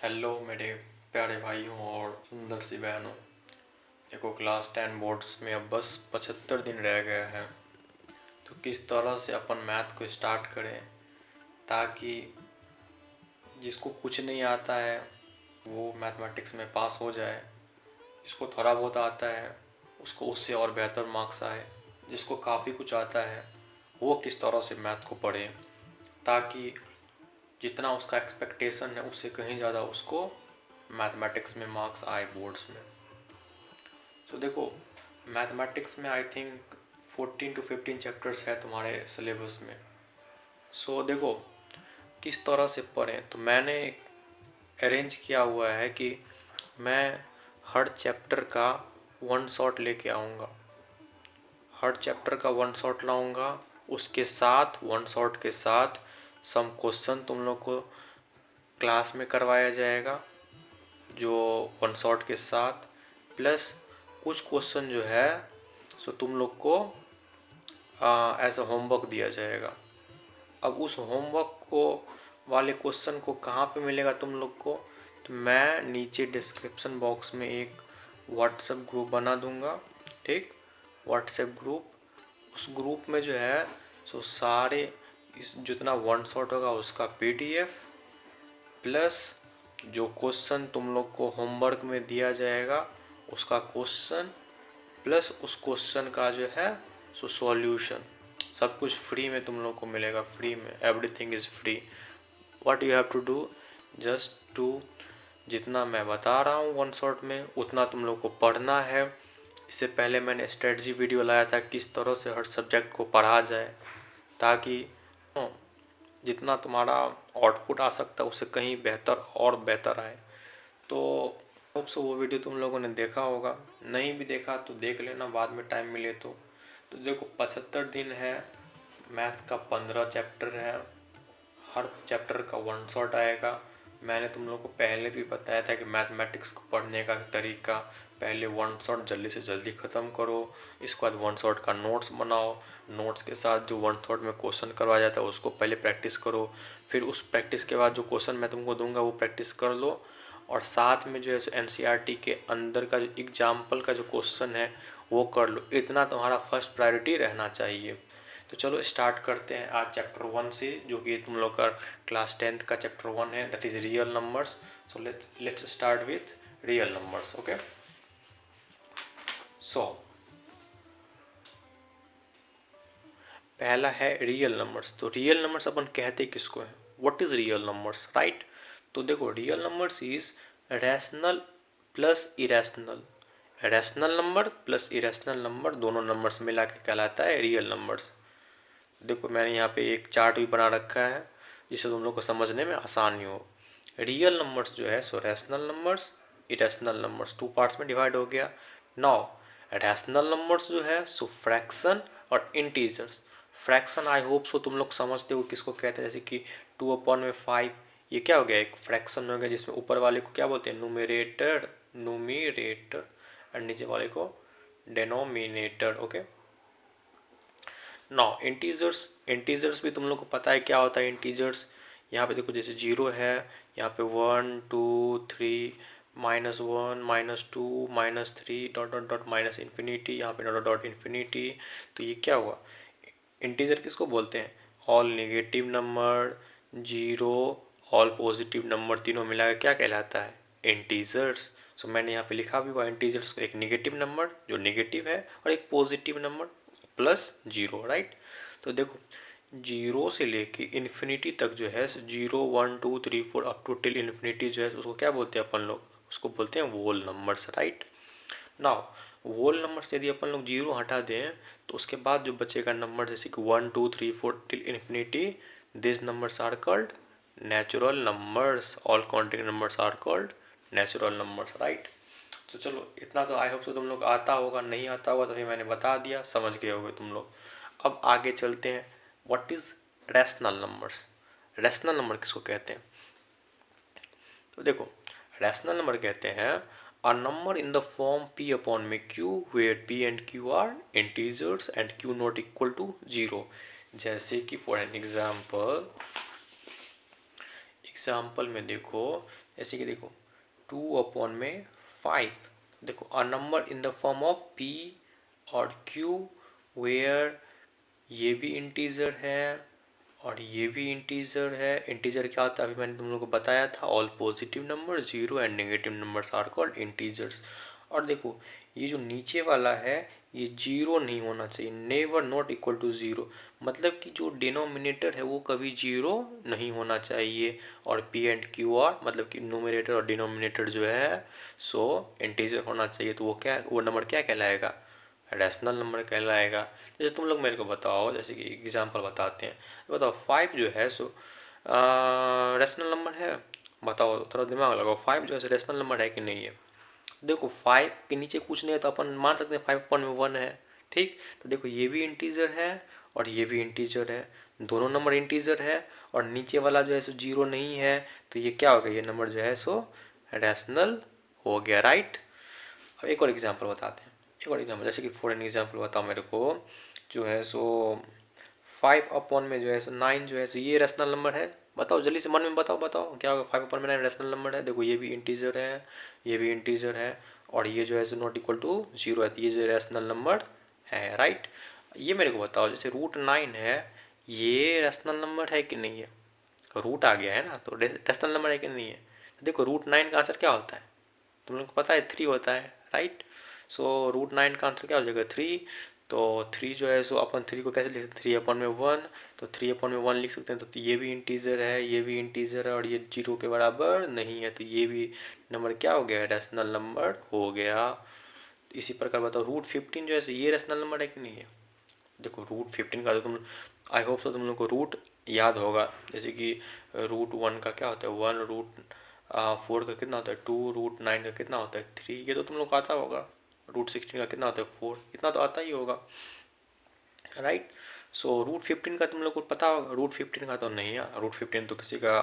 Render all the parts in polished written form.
Hello मेरे प्यारे भाइयों और सुंदर सी बहनों। देखो क्लास 10 बोर्ड्स में अब बस 75 दिन रह गए हैं। तो किस तरह से अपन मैथ को स्टार्ट करें ताकि जिसको कुछ नहीं आता है वो मैथमेटिक्स में पास हो जाए, जिसको थोड़ा बहुत आता है उसको उससे और बेहतर मार्क्स आए, जिसको काफ़ी कुछ आता है वो किस तरह से मैथ को पढ़े ताकि जितना उसका एक्सपेक्टेशन है उससे कहीं ज़्यादा उसको मैथमेटिक्स में मार्क्स आए बोर्ड्स में। तो देखो मैथमेटिक्स में आई थिंक 14 to 15 चैप्टर्स है तुम्हारे सिलेबस में। देखो किस तरह से पढ़ें, तो मैंने अरेंज किया हुआ है कि मैं हर चैप्टर का वन शॉट लेके आऊँगा, हर चैप्टर का वन शॉट लाऊंगा, उसके साथ वन शॉट के साथ सम क्वेश्चन तुम लोग को क्लास में करवाया जाएगा जो वन शॉट के साथ, प्लस कुछ क्वेश्चन जो है सो तुम लोग को एज अ होमवर्क दिया जाएगा। अब उस होमवर्क को वाले क्वेश्चन को कहाँ पे मिलेगा तुम लोग को, तो मैं नीचे डिस्क्रिप्शन बॉक्स में एक व्हाट्सएप ग्रुप बना दूंगा, ठीक। व्हाट्सएप ग्रुप, उस ग्रुप में जो है सो सारे इस जितना वन शॉट होगा उसका पीडीएफ प्लस जो क्वेश्चन तुम लोग को होमवर्क में दिया जाएगा उसका क्वेश्चन प्लस उस क्वेश्चन का जो है सो सॉल्यूशन, सब कुछ फ्री में तुम लोग को मिलेगा, फ्री में, everything is free. What you have to do, just to जितना मैं बता रहा हूँ वन शॉट में उतना तुम लोग को पढ़ना है। इससे पहले मैंने स्ट्रेटजी वीडियो लाया था किस तरह से हर सब्जेक्ट को पढ़ा जाए ताकि जितना तुम्हारा आउटपुट आ सकता है उससे कहीं बेहतर और बेहतर आए। तो होप सो वो वीडियो तुम लोगों ने देखा होगा, नहीं भी देखा तो देख लेना बाद में टाइम मिले तो देखो 75 दिन है, मैथ का 15 चैप्टर है, हर चैप्टर का वन शॉट आएगा। मैंने तुम लोग को पहले भी बताया था कि मैथमेटिक्स को पढ़ने का तरीका, पहले वन शॉट जल्दी से जल्दी ख़त्म करो, इसके बाद वन शॉट का नोट्स बनाओ, नोट्स के साथ जो वन शॉट में क्वेश्चन करवाया जाता है उसको पहले प्रैक्टिस करो, फिर उस प्रैक्टिस के बाद जो क्वेश्चन मैं तुमको दूंगा वो प्रैक्टिस कर लो, और साथ में जो है एनसीईआरटी के अंदर का जो एग्जाम्पल का जो क्वेश्चन है वो कर लो। इतना तुम्हारा फर्स्ट प्रायोरिटी रहना चाहिए। तो चलो स्टार्ट करते हैं आज चैप्टर 1 से, जो कि तुम लोग का क्लास 10th का चैप्टर 1 है, that is real numbers. So let's start with real numbers. Okay, so पहला है रियल नंबर्स। तो रियल नंबर्स अपन कहते किसको है, what is real numbers, right. तो देखो real numbers is rational plus irrational, rational number plus irrational number दोनों नंबर्स मिला के कहलाता है रियल नंबर्स। देखो मैंने यहाँ पे एक चार्ट भी बना रखा है जिससे तुम लोग को समझने में आसानी हो। रियल नंबर्स जो है सो rational numbers, irrational numbers, two parts में डिवाइड हो गया। नाउ रैशनल नंबर्स जो है सो फ्रैक्शन और इंटीजर्स। फ्रैक्शन आई होप सो तुम लोग समझते हो किसको कहते हैं, जैसे कि 2/5, ये क्या हो गया, एक फ्रैक्शन हो गया जिसमें ऊपर वाले को क्या बोलते हैं, न्यूमरेटर, न्यूमिरेटर, और नीचे वाले को denominator. Okay, now integers, integers भी तुम लोग को पता है क्या होता है इंटीजर्स। यहाँ पे देखो जैसे 0 है, यहाँ पे 1 2 3 -1 -2 -3 dot dot dot minus infinity, यहाँ पे डॉट डॉट इन्फिनिटी। तो ये क्या हुआ, इंटीजर किसको बोलते हैं, all negative number, zero, all positive number, तीनों मिला के क्या कहलाता है, इंटीजर्स। सो मैंने यहाँ पे लिखा भी हुआ इंटीजर्स को, एक नेगेटिव नंबर जो नेगेटिव है और एक positive number plus zero, right. तो देखो जीरो से लेके इन्फिनिटी तक जो है 0 1 2 3 4 अप टू टिल इन्फिनिटी जो है उसको क्या बोलते हैं अपन लोग, उसको बोलते हैं वोल नंबर्स, राइट। नाउ वोल नंबर्स यदि अपन लोग जीरो हटा दें तो उसके बाद जो बचेगा नंबर जैसे कि 1 2 3 4 till infinity, this numbers are called natural numbers, all counting numbers are called natural numbers, right. तो चलो इतना तो आई होप सो तुम लोग आता होगा, नहीं आता होगा तो फिर मैंने बता दिया, समझ गए होगे तुम लोग। अब आगे चलते हैं, what is rational numbers. Rational number किसको कहते हैं, तो देखो रैशनल नंबर कहते हैं a number in the form p upon में q where p and q are integers and q not equal to 0। जैसे कि फॉर एन एग्जाम्पल में देखो जैसे कि देखो 2/5, देखो अ number in the form of p और q वेयर ये भी इंटीजर है और ये भी इंटीजर है। इंटीजर क्या होता है अभी मैंने तुम लोगों को बताया था, all positive number, zero and negative numbers are called integers. और देखो ये जो नीचे वाला है ये जीरो नहीं होना चाहिए, never not equal to zero, मतलब कि जो डिनोमिनेटर है वो कभी जीरो नहीं होना चाहिए। और पी एंड क्यू आर मतलब कि न्यूमरेटर और डिनोमिनेटर जो है सो इंटीजर होना चाहिए, तो वो नंबर क्या कहलाएगा, रैशनल नंबर कहलाएगा। जैसे तुम लोग मेरे को बताओ, जैसे कि एग्जांपल बताते हैं, बताओ 5 जो है सो रैशनल नंबर है, बताओ थोड़ा दिमाग लगाओ, 5 जो है रैशनल नंबर है कि नहीं है। देखो 5 के नीचे कुछ नहीं है तो अपन मान सकते हैं 5/1 है, ठीक। तो देखो ये भी इंटीजर है और ये भी इंटीजर है, दोनों नंबर इंटीजर है, और नीचे वाला जो है सो जीरो नहीं है, तो ये क्या हो गया, ये नंबर जो है सो रैशनल हो गया, राइट। अब एक और एग्जांपल बताते हैं, एक और एग्जांपल, जैसे कि फॉर एन एग्जांपल बताओ मेरे को, जो है सो 5/, में जो है सो 9 जो है सो ये रैशनल नंबर है। बताओ जल्दी से मन में बताओ, बताओ क्या होगा, 5/9 रैशनल नंबर है। देखो ये भी इंटीजर है, ये भी इंटीजर है, और ये जो है सो नॉट इक्वल टू जीरो है, तो ये जो रैशनल नंबर है, राइट। ये मेरे को बताओ, जैसे √9 है, ये रैशनल नंबर है कि नहीं है, रूट आ गया है ना, तो रैशनल नंबर है कि नहीं है। तो देखो √9 का आंसर क्या होता है, तुम लोग को पता है 3 होता है, राइट। सो √9 का आंसर क्या हो जाएगा, 3। तो 3 जो है सो अपन 3 को कैसे लिख सकते हैं, 3/1, तो 3/1 लिख सकते हैं। तो ये भी इंटीजर है, ये भी इंटीजर है, और ये जीरो के बराबर नहीं है, तो ये भी नंबर क्या हो गया, रैशनल नंबर हो गया। इसी प्रकार बताओ √15 जो है सो ये रैशनल नंबर है कि नहीं है। देखो √15 का तो तुम, आई होप सो तुम लोग को रूट याद होगा, जैसे कि √1 का क्या होता है 1, √4 का कितना होता है 2, √9 का कितना होता है 3, ये तो तुम लोग को आता होगा। √16 का कितना होता है 4, इतना तो आता ही होगा, राइट। सो √15 का तुम लोग को पता होगा, √15 का तो नहीं है, √15 तो किसी का,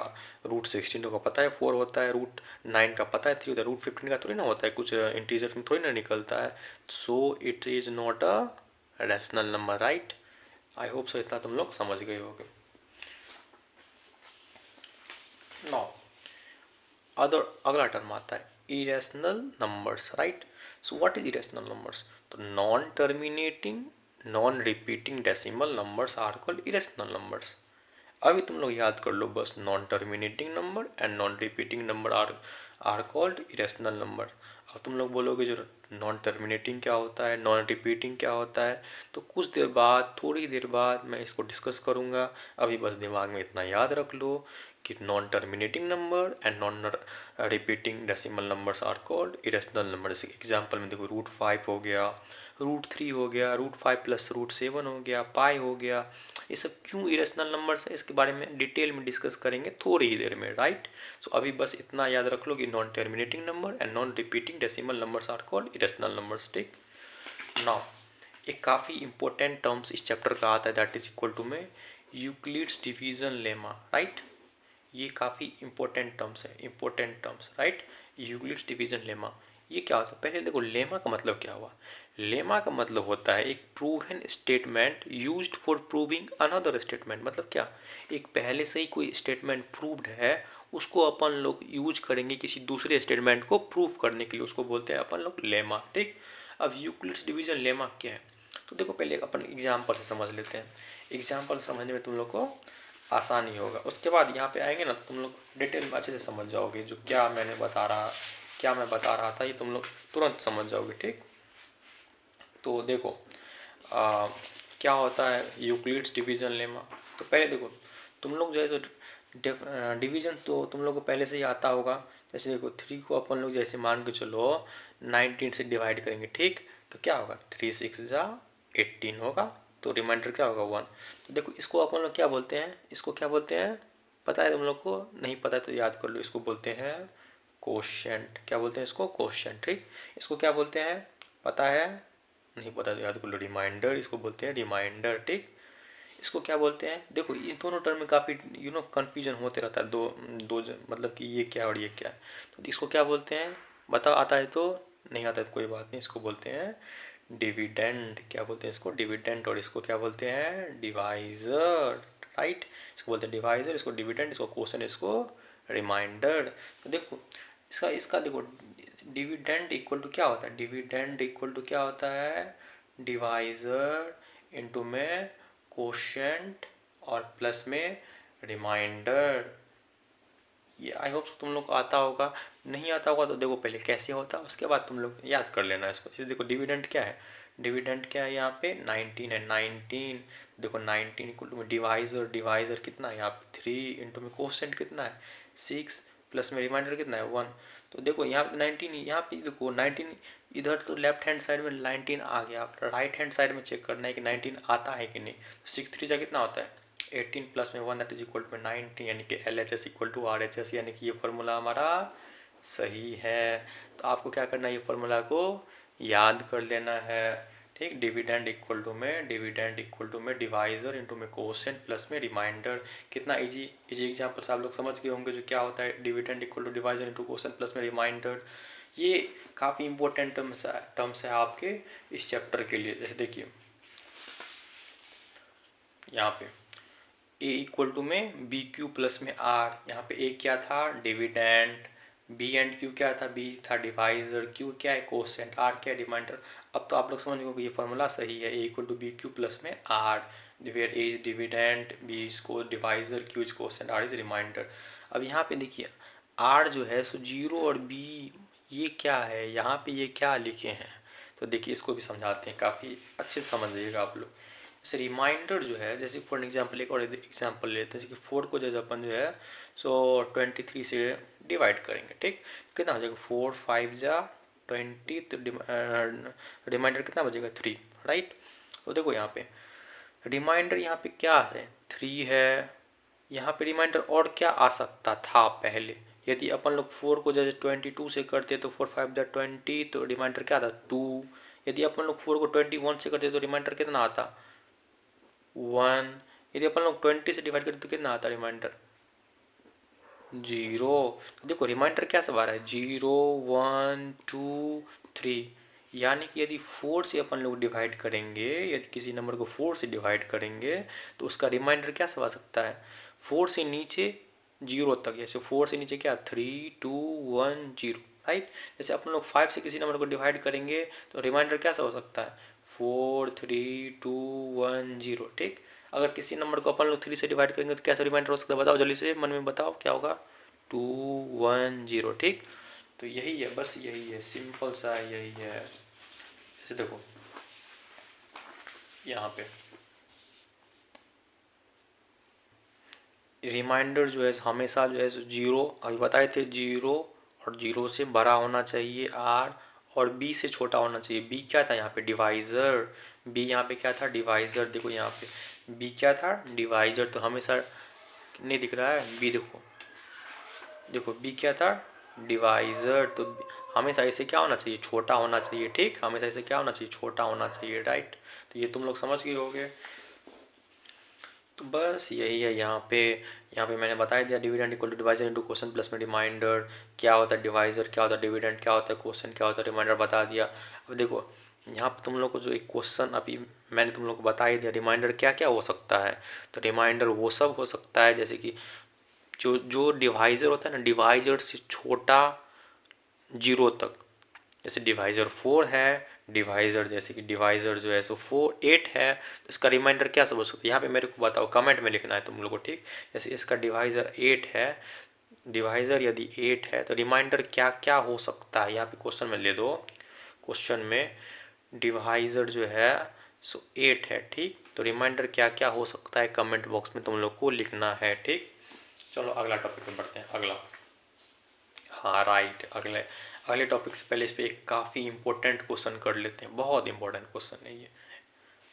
√16 का पता है 4 होता है, √9 का पता है 3 होता है, √15 का थोड़ी ना होता है, कुछ इंटीजर में थोड़ी ना निकलता है। So it is not a rational number, right. I hope सो इतना तुम लोग समझ गए होगे। नाउ अगला टर्म आता है irrational numbers, right. So what is irrational numbers, तो non terminating non repeating decimal numbers are called irrational numbers. अभी तुम लोग याद कर लो बस, non terminating number and non repeating number are called irrational number. अब तुम लोग बोलोगे जो नॉन टर्मिनेटिंग क्या होता है, नॉन रिपीटिंग क्या होता है, तो कुछ देर बाद, थोड़ी देर बाद मैं इसको डिस्कस करूँगा। अभी बस दिमाग में इतना याद रख लो कि non terminating number and non repeating decimal numbers are called irrational number. जैसे एग्जाम्पल में देखो √5 हो गया, √3 हो गया, √5 + √7 हो गया, पाई हो गया, ये सब क्यों इरेशनल नंबर्स है, इसके बारे में डिटेल में डिस्कस करेंगे थोड़ी ही देर में, राइट। सो अभी बस इतना याद रख लो कि non terminating number and non repeating decimal numbers are called irrational numbers, ठीक। नाउ एक काफ़ी इंपॉर्टेंट टर्म्स इस चैप्टर का आता है, दैट इज इक्वल टू में यूक्लिड्स डिवीजन लेमा, राइट। ये काफ़ी इंपॉर्टेंट टर्म्स है, important terms, right. Euclid's division lemma, ये क्या होता है, पहले देखो लेमा का मतलब क्या हुआ। लेमा का मतलब होता है एक proven statement used for proving another statement. मतलब क्या, एक पहले से ही कोई स्टेटमेंट प्रूव्ड है, उसको अपन लोग यूज करेंगे किसी दूसरे स्टेटमेंट को प्रूव करने के लिए, उसको बोलते हैं अपन लोग लेमा, ठीक। अब यूक्लिड्स डिवीजन लेमा क्या है, तो देखो पहले अपन एग्जाम्पल से समझ लेते हैं, एग्जाम्पल समझने में तुम लोग को आसानी होगा। उसके बाद यहाँ पे आएंगे ना तो तुम लोग डिटेल में अच्छे से समझ जाओगे, जो क्या मैंने क्या मैं बता रहा था ये तुम लोग तुरंत समझ जाओगे, ठीक। तो देखो क्या होता है यूक्लिड्स डिवीजन लेमा। तो पहले देखो तुम लोग जो है सो डिवीजन तो तुम लोग को पहले से ही आता होगा। जैसे देखो 3 को अपन लोग जैसे मान के चलो 19 से डिवाइड करेंगे, ठीक। तो क्या होगा 3 6 जा 18 होगा, तो रिमाइंडर क्या होगा 1। तो देखो इसको अपन लोग क्या बोलते हैं, इसको क्या बोलते हैं पता है तुम लोग को, नहीं पता तो याद कर लो, इसको बोलते हैं कोशेंट। क्या बोलते हैं इसको, कोशेंट, ठीक। इसको क्या बोलते हैं पता है, नहीं पता तो याद कर लो, रिमाइंडर, इसको बोलते हैं रिमाइंडर, ठीक। इसको क्या बोलते हैं, देखो इस दोनों टर्म में काफ़ी कन्फ्यूजन होते रहता है, मतलब कि ये क्या है और ये क्या है। तो इसको क्या बोलते हैं बताओ, आता है तो, नहीं आता है तो कोई बात नहीं, इसको बोलते हैं डिविडेंड। क्या बोलते हैं इसको, डिविडेंड। और इसको क्या बोलते हैं डिवाइजर, राइट। इसको बोलते हैं डिवाइजर, इसको डिविडेंड, इसको क्वेश्चन, इसको रिमाइंडर। तो देखो इसका इसका देखो डिविडेंड इक्वल टू क्या होता है, डिविडेंड इक्वल टू क्या होता है, डिवाइजर इनटू में कोशेंट और प्लस में रिमाइंडर। ये आई होप तुम लोग को आता होगा, नहीं आता होगा तो देखो पहले कैसे होता है, उसके बाद तुम लोग याद कर लेना इसको। जैसे देखो डिविडेंड क्या है, डिविडेंड क्या है यहाँ पे 19 है, 19 देखो 19 इक्वल टू में डिवाइजर, डिवाइजर कितना है यहाँ पे 3 इंटू में कोसेंट कितना है 6 प्लस में रिमाइंडर कितना है 1। तो देखो यहाँ पे 19, यहाँ पे देखो 19 इधर तो लेफ्ट हैंड साइड में 19 आ गया, राइट हैंड साइड में चेक करना है कि 19 आता है कि नहीं। 6 3 जा कितना होता है 18 प्लस में 1 दैट इज इक्वल टू 90, यानी कि LHS इक्वल टू RHS, यानी कि ये फार्मूला हमारा सही है। तो आपको क्या करना है, ये फार्मूला को याद कर लेना है, ठीक। डिविडेंड इक्वल टू में, डिविडेंड इक्वल टू में डिवाइजर इनटू में कोसेंट प्लस में रिमाइंडर। कितना इजी इजी एग्जांपल्स आप लोग समझ गए होंगे जो क्या होता है dividend equal to divisor into quotient plus में रिमाइंडर। ये काफ़ी इंपॉर्टेंट टर्म्स है आपके इस चैप्टर के लिए। जैसे देखिए यहाँ पे ए इक्वल टू में बी क्यू प्लस में आर, यहाँ पे ए क्या था डिविडेंड, बी एंड क्यू क्या था, बी था डिवाइजर, क्यू क्या है कोसेंट, आर क्या है रिमाइंडर। अब तो आप लोग समझ गए कि ये फॉर्मूला सही है, A equal to B Q plus में R, where A is dividend, B is को divisor, Q is quotient, R is remainder. अब यहाँ पे देखिए आर जो है सो 0 और बी ये क्या है, यहाँ पे ये क्या लिखे हैं, तो देखिए इसको भी समझाते हैं, काफ़ी अच्छे से समझिएगा आप लोग। जैसे रिमाइंडर जो है, जैसे फॉर एग्जांपल एक और एग्जांपल लेते हैं, जैसे कि 4 को जैसे अपन जो है सो 23 से डिवाइड करेंगे, ठीक। कितना हो जाएगा 4 5 जा 20, तो रिमाइंडर कितना बचेगा 3, राइट। तो देखो यहाँ पे रिमाइंडर यहाँ पे क्या है 3 है, यहाँ पे रिमाइंडर और क्या आ सकता था पहले, यदि अपन लोग 4 को जैसे 22 से करते तो 4 5 जा 20, तो रिमाइंडर क्या था 2। यदि अपन लोग 4 को 21 से करते तो रिमाइंडर कितना आता 1। यदि अपन लोग 20 से डिवाइड करते तो कितना आता रिमाइंडर 0। तो देखो रिमाइंडर क्या सब आ रहा है 0 1 2 3, यानी कि यदि 4 से अपन लोग डिवाइड करेंगे, यदि किसी नंबर को 4 से डिवाइड करेंगे तो उसका रिमाइंडर क्या सब आ सकता है 4 से नीचे 0 तक। जैसे 4 से नीचे क्या 3 2 1 0, राइट। जैसे अपन लोग 5 से किसी नंबर को डिवाइड करेंगे तो रिमाइंडर क्या सब हो सकता है 4 3 2 1 0, ठीक। अगर किसी नंबर को अपन लोग 3 से डिवाइड करेंगे तो कैसा रिमाइंडर हो सकता है, बताओ जल्दी से मन में बताओ क्या होगा 2 1 0, ठीक। तो यही है, बस यही है, सिंपल सा यही है। जैसे देखो यहाँ पे रिमाइंडर जो है हमेशा जो है 0, अभी बताए थे 0 और 0 से बड़ा होना चाहिए r, और b से छोटा होना चाहिए। b क्या था यहाँ पे डिवाइज़र, b यहाँ पे क्या था डिवाइज़र। देखो यहाँ पे b क्या था डिवाइज़र, तो हमेशा नहीं दिख रहा है b, देखो देखो b क्या था डिवाइज़र, तो हमेशा इसे क्या होना चाहिए छोटा होना चाहिए, ठीक। हमेशा इसे क्या होना चाहिए छोटा होना चाहिए, राइट। तो ये तुम लोग समझ गए होगे। तो बस यही है यहाँ पे मैंने बता दिया dividend equal to divisor into question plus में रिमाइंडर, क्या होता है डिवाइजर, क्या होता है डिविडेंड, क्या होता है क्वेश्चन, क्या होता है रिमाइंडर बता दिया। अब देखो यहाँ पे तुम लोग को जो एक क्वेश्चन अभी मैंने तुम लोग को बता ही दिया, रिमाइंडर क्या क्या हो सकता है। तो रिमाइंडर वो सब हो सकता है जैसे कि जो जो डिवाइजर होता है ना, डिवाइजर से छोटा 0 तक। जैसे डिवाइज़र 4 है, डिवाइज़र जैसे कि डिवाइज़र जो है सो 8 है, तो इसका रिमाइंडर क्या सब हो सकता है यहाँ पे मेरे को बताओ, कमेंट में लिखना है तुम लोग को, ठीक। जैसे इसका डिवाइज़र 8 है, डिवाइज़र यदि 8 है तो रिमाइंडर क्या क्या हो सकता है, यहाँ पे क्वेश्चन में ले दो, क्वेश्चन में डिवाइज़र जो है सो 8 है, ठीक। तो रिमाइंडर क्या क्या हो सकता है कमेंट बॉक्स में तुम लोग को लिखना है, ठीक। चलो अगला टॉपिक में बढ़ते हैं, अगला, हाँ राइट, अगले अगले टॉपिक से पहले इस पर एक काफ़ी इंपॉर्टेंट क्वेश्चन कर लेते हैं, बहुत इंपॉर्टेंट क्वेश्चन है ये,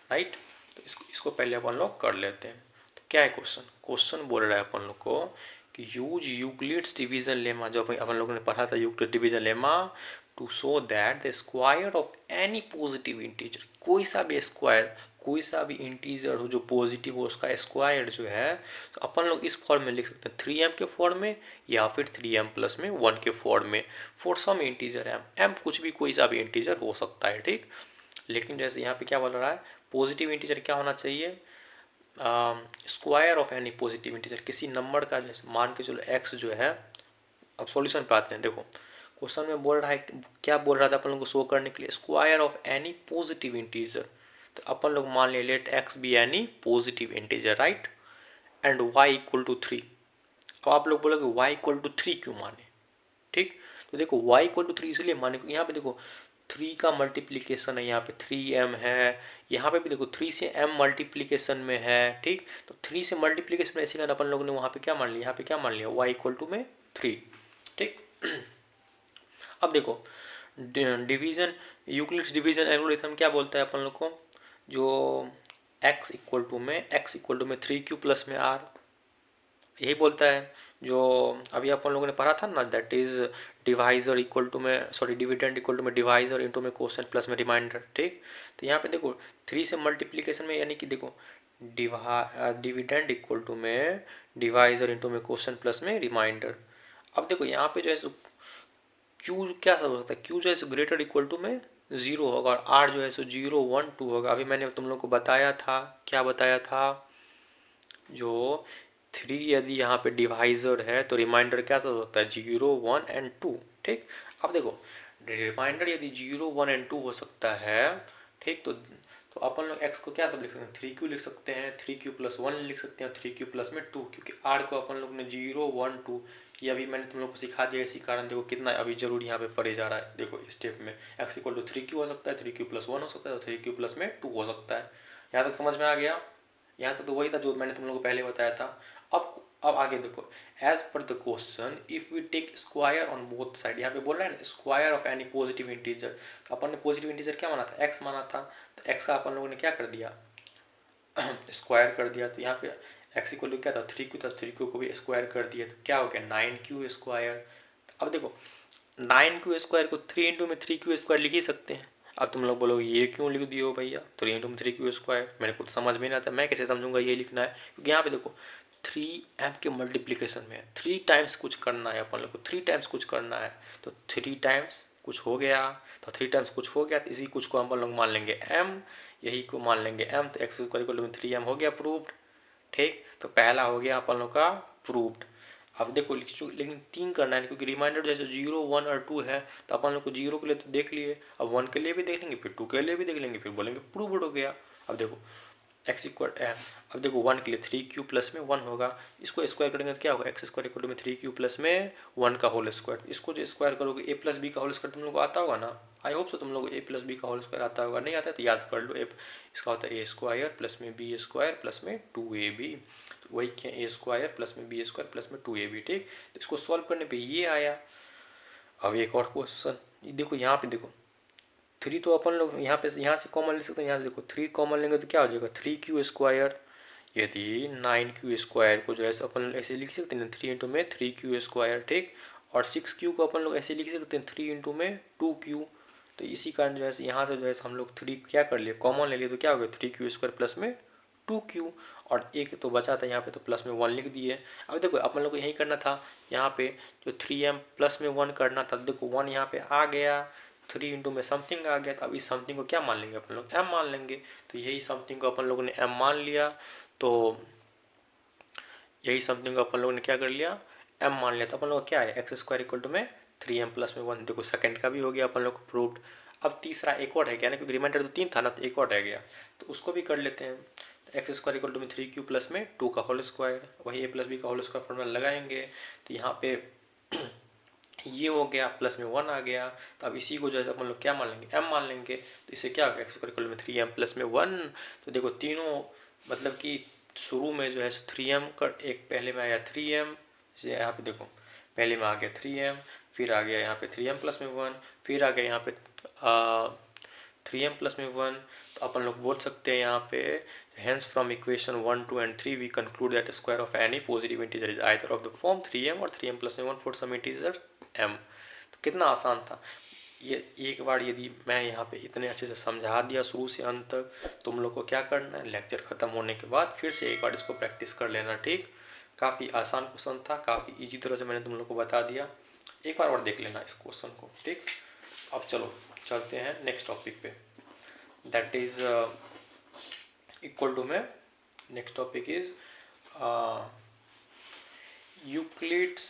राइट। तो इसको पहले अपन लोग कर लेते हैं। तो क्या है क्वेश्चन, क्वेश्चन बोल रहा है अपन लोग को कि यूज यूक्लिड्स डिवीजन लेमा, जो अपन लोगों ने पढ़ा था Euclid division lemma, to show that the square of any positive integer, कोई सा भी स्क्वायर, कोई सा भी इंटीजर हो जो पॉजिटिव हो उसका स्क्वायर जो है, तो अपन लोग इस फॉर्म में लिख सकते हैं 3m के फॉर्म में या फिर 3m प्लस में 1 के फॉर्म में, फॉर सम इंटीजर m कुछ भी कोई सा भी इंटीजर हो सकता है, ठीक। लेकिन जैसे यहाँ पे क्या बोल रहा है पॉजिटिव इंटीजर क्या होना चाहिए, square of any positive integer, किसी नंबर का जो मान के चलो x जो है। अब सॉल्यूशन पे आते हैं। देखो क्वेश्चन में बोल रहा है, क्या बोल रहा था अपन लोग को शो करने के लिए, square of any positive integer. तो अपन लोग मान ले let x be any positive integer, right, and y equal to 3। अब आप लोग बोलोगे y इक्वल टू 3 क्यों माने, ठीक। तो देखो y इक्वल टू 3 इसलिए माने क्योंकि यहाँ पे देखो 3 का मल्टीप्लीकेशन है, यहाँ पे 3m है, यहाँ पे भी देखो 3 से m मल्टीप्लीकेशन में है, ठीक। तो 3 से मल्टीप्लीकेशन में ऐसे अपन लोगों ने वहाँ पे क्या मान लिया, यहाँ पे क्या मान लिया, y इक्वल टू में 3, ठीक। अब देखो डिवीजन, यूक्लिड्स डिवीजन एल्गोरिथम क्या बोलता है अपन लोग को, जो x इक्वल टू में 3q प्लस में r, यही बोलता है। जो अभी अपन लोगों ने पढ़ा था ना, that is divisor equal to में, सॉरी डिविडेंड इक्वल टू में डिवाइजर इंटू में क्वोशंट प्लस में रिमाइंडर, ठीक। तो यहाँ पे देखो 3 से मल्टीप्लीकेशन में, यानी कि देखो डिविडेंड इक्वल टू में डिवाइजर इंटू में क्वोशंट प्लस में रिमाइंडर। अब देखो यहाँ पे जो है क्यू क्या हो सकता है, क्यू जो है ग्रेटर इक्वल टू में 0 होगा, और आर जो है 0 1 2 होगा। अभी मैंने तुम लोग को बताया था, क्या बताया था, जो 3 यदि यहाँ पे डिवाइजर है तो रिमाइंडर क्या सब होता है, 0 1 एंड 2, ठीक। अब देखो रिमाइंडर यदि 0 1 एंड 2 हो सकता है, ठीक, तो अपन लोग x को क्या सब लिख सकते हैं, 3q लिख सकते हैं, 3q प्लस 1 लिख सकते हैं, 3q प्लस में 2, क्योंकि r को अपन लोग ने 0 1 2 ये अभी मैंने तुम लोग को सिखा दिया, इसी कारण देखो कितना अभी जरूरी यहाँ पे पड़े जा रहा है। देखो स्टेप में x इक्वल टू 3q हो सकता है, 3q प्लस 1 हो सकता है, और 3q प्लस में 2 हो सकता है। यहाँ तक समझ में आ गया, यहाँ से तो वही था जो मैंने तुम लोग को पहले बताया था। अब आगे देखो, as per the question if we take square on both side, यहाँ पे बोल रहा है ना square of any positive integer. तो अपन ने पॉजिटिव इंटीजर क्या माना था, x माना था, तो x का अपन लोगों ने क्या कर दिया, स्क्वायर कर दिया। तो यहाँ पे x इक्वल टू क्या था, 3q था, 3q को भी स्क्वायर कर दिया, तो क्या हो गया 9q स्क्वायर। अब देखो 9q स्क्वायर को 3 इंटू में 3q स्क्वायर लिख ही सकते हैं। अब तुम लोग बोलोगे ये क्यों लिख दियो भैया, 3 इंटू में 3q स्क्वायर, मेरे को तो समझ में नहीं आता, मैं कैसे समझूंगा ये लिखना है, क्योंकि यहाँ पे देखो 3m के मल्टीप्लीकेशन में 3 टाइम्स कुछ करना है अपन लोग को, 3 टाइम्स कुछ करना है, तो 3 टाइम्स कुछ हो गया, तो 3 टाइम्स कुछ हो गया, तो इसी कुछ को अपन लोग मान लेंगे m, यही को मान लेंगे m, तो x इक्वल में 3m हो गया प्रूव्ड, ठीक। तो पहला हो गया अपन लोग का प्रूव्ड। अब देखो लेकिन 3 करना है, क्योंकि रिमाइंडर जैसे 0 1 और 2 है, तो अपन लोग को 0 के लिए तो देख लिए, अब 1 के लिए भी देख लेंगे, फिर 2 के लिए भी देख लेंगे, फिर बोलेंगे प्रूव्ड हो गया। अब देखो x इक्वल एम, अब देखो 1 के लिए 3q प्लस में 1 होगा, इसको स्क्वायर करेंगे तो क्या होगा, x स्क्वायर इक्वल में 3q प्लस में 1 का होल स्क्वायर। इसको जो स्क्वायर करोगे a प्लस बी का होल स्क्वायर तुम लोग को आता होगा ना, आई होप सो तुम लोग a प्लस बी का होल स्क्वायर आता होगा, नहीं आता है तो याद कर लो, इसका होता है a स्क्वायर प्लस में b स्क्वायर प्लस में 2ab, तो वही क्या a स्क्वायर प्लस में b स्क्वायर प्लस में 2ab, ठीक। तो इसको सॉल्व करने पर ये आया। अब एक और क्वेश्चन देखो, यहाँ पे देखो 3 तो अपन लोग यहाँ से कॉमन ले सकते हैं, यहाँ से देखो 3 कॉमन लेंगे तो क्या हो जाएगा 3q स्क्वायर, यदि 9q स्क्वायर को जो है अपन ऐसे लिख सकते हैं 3 इंटू में 3q स्क्वायर, ठीक। और 6q को अपन लोग ऐसे लिख सकते हैं 3 इंटू में 2q। तो इसी कारण जो है यहाँ से जो है हम लोग 3 क्या कर लिए, कॉमन ले लिए, तो क्या हो गया 3q स्क्वायर प्लस में 2q, और एक तो बचा था यहाँ पे, तो प्लस में 1 लिख दिए। अब देखो अपन लोग को यही करना था, यहाँ पे जो 3m प्लस में 1 करना था, देखो 1 यहाँ पे आ गया, 3 इंटू में समथिंग आ गया, तो अब इस समथिंग को क्या मान लेंगे अपन लोग, m मान लेंगे। तो यही समथिंग को अपन लोगों ने m मान लिया, तो यही समथिंग को अपन लोगों ने क्या कर लिया, m मान लिया। तो अपन लोग क्या है एक्स स्क्वायर इक्वल टू में 3m प्लस में 1, देखो सेकंड का भी हो गया अपन लोग को प्रूव्ड। अब तीसरा एक और है क्या ना, क्योंकि रिमाइंडर तो 3 था ना, तो एक और रह गया, तो उसको भी कर लेते हैं। तो एक्स स्क्वायर इक्वल टू में 3q प्लस में 2 का होल स्क्वायर, वही a प्लस बी का होल स्क्वायर फॉर्मूला लगाएंगे, तो यहाँ पे ये हो गया, प्लस में 1 आ गया, तो अब इसी को जो है अपन लोग क्या मान लेंगे, m मान लेंगे। तो इससे क्या होगा एक्स इक्वल में 3m प्लस में 1, तो देखो तीनों मतलब कि शुरू में जो है 3m का एक पहले में आया 3m, जैसे यहाँ पे देखो पहले में आ गया 3m, फिर आ गया यहाँ पे 3m प्लस में 1, फिर आ गया यहाँ पे 3m प्लस में 1। तो अपन लोग बोल सकते हैं यहाँ पे hence from equation 1 2 and 3 we conclude that square of any positive integer is either of the form 3m और 3m plus 1 for some integer m। तो कितना आसान था ये, एक बार यदि मैं यहाँ पे इतने अच्छे से समझा दिया शुरू से अंत तक, तुम लोग को क्या करना है, लेक्चर ख़त्म होने के बाद फिर से एक बार इसको प्रैक्टिस कर लेना, ठीक। काफ़ी आसान क्वेश्चन था, काफ़ी इजी तरह से मैंने तुम लोग को बता दिया, एक बार और देख लेना इस क्वेश्चन को, ठीक। अब चलो चलते हैं नेक्स्ट टॉपिक पे, दैट इज इक्वल टू में next topic is Euclid's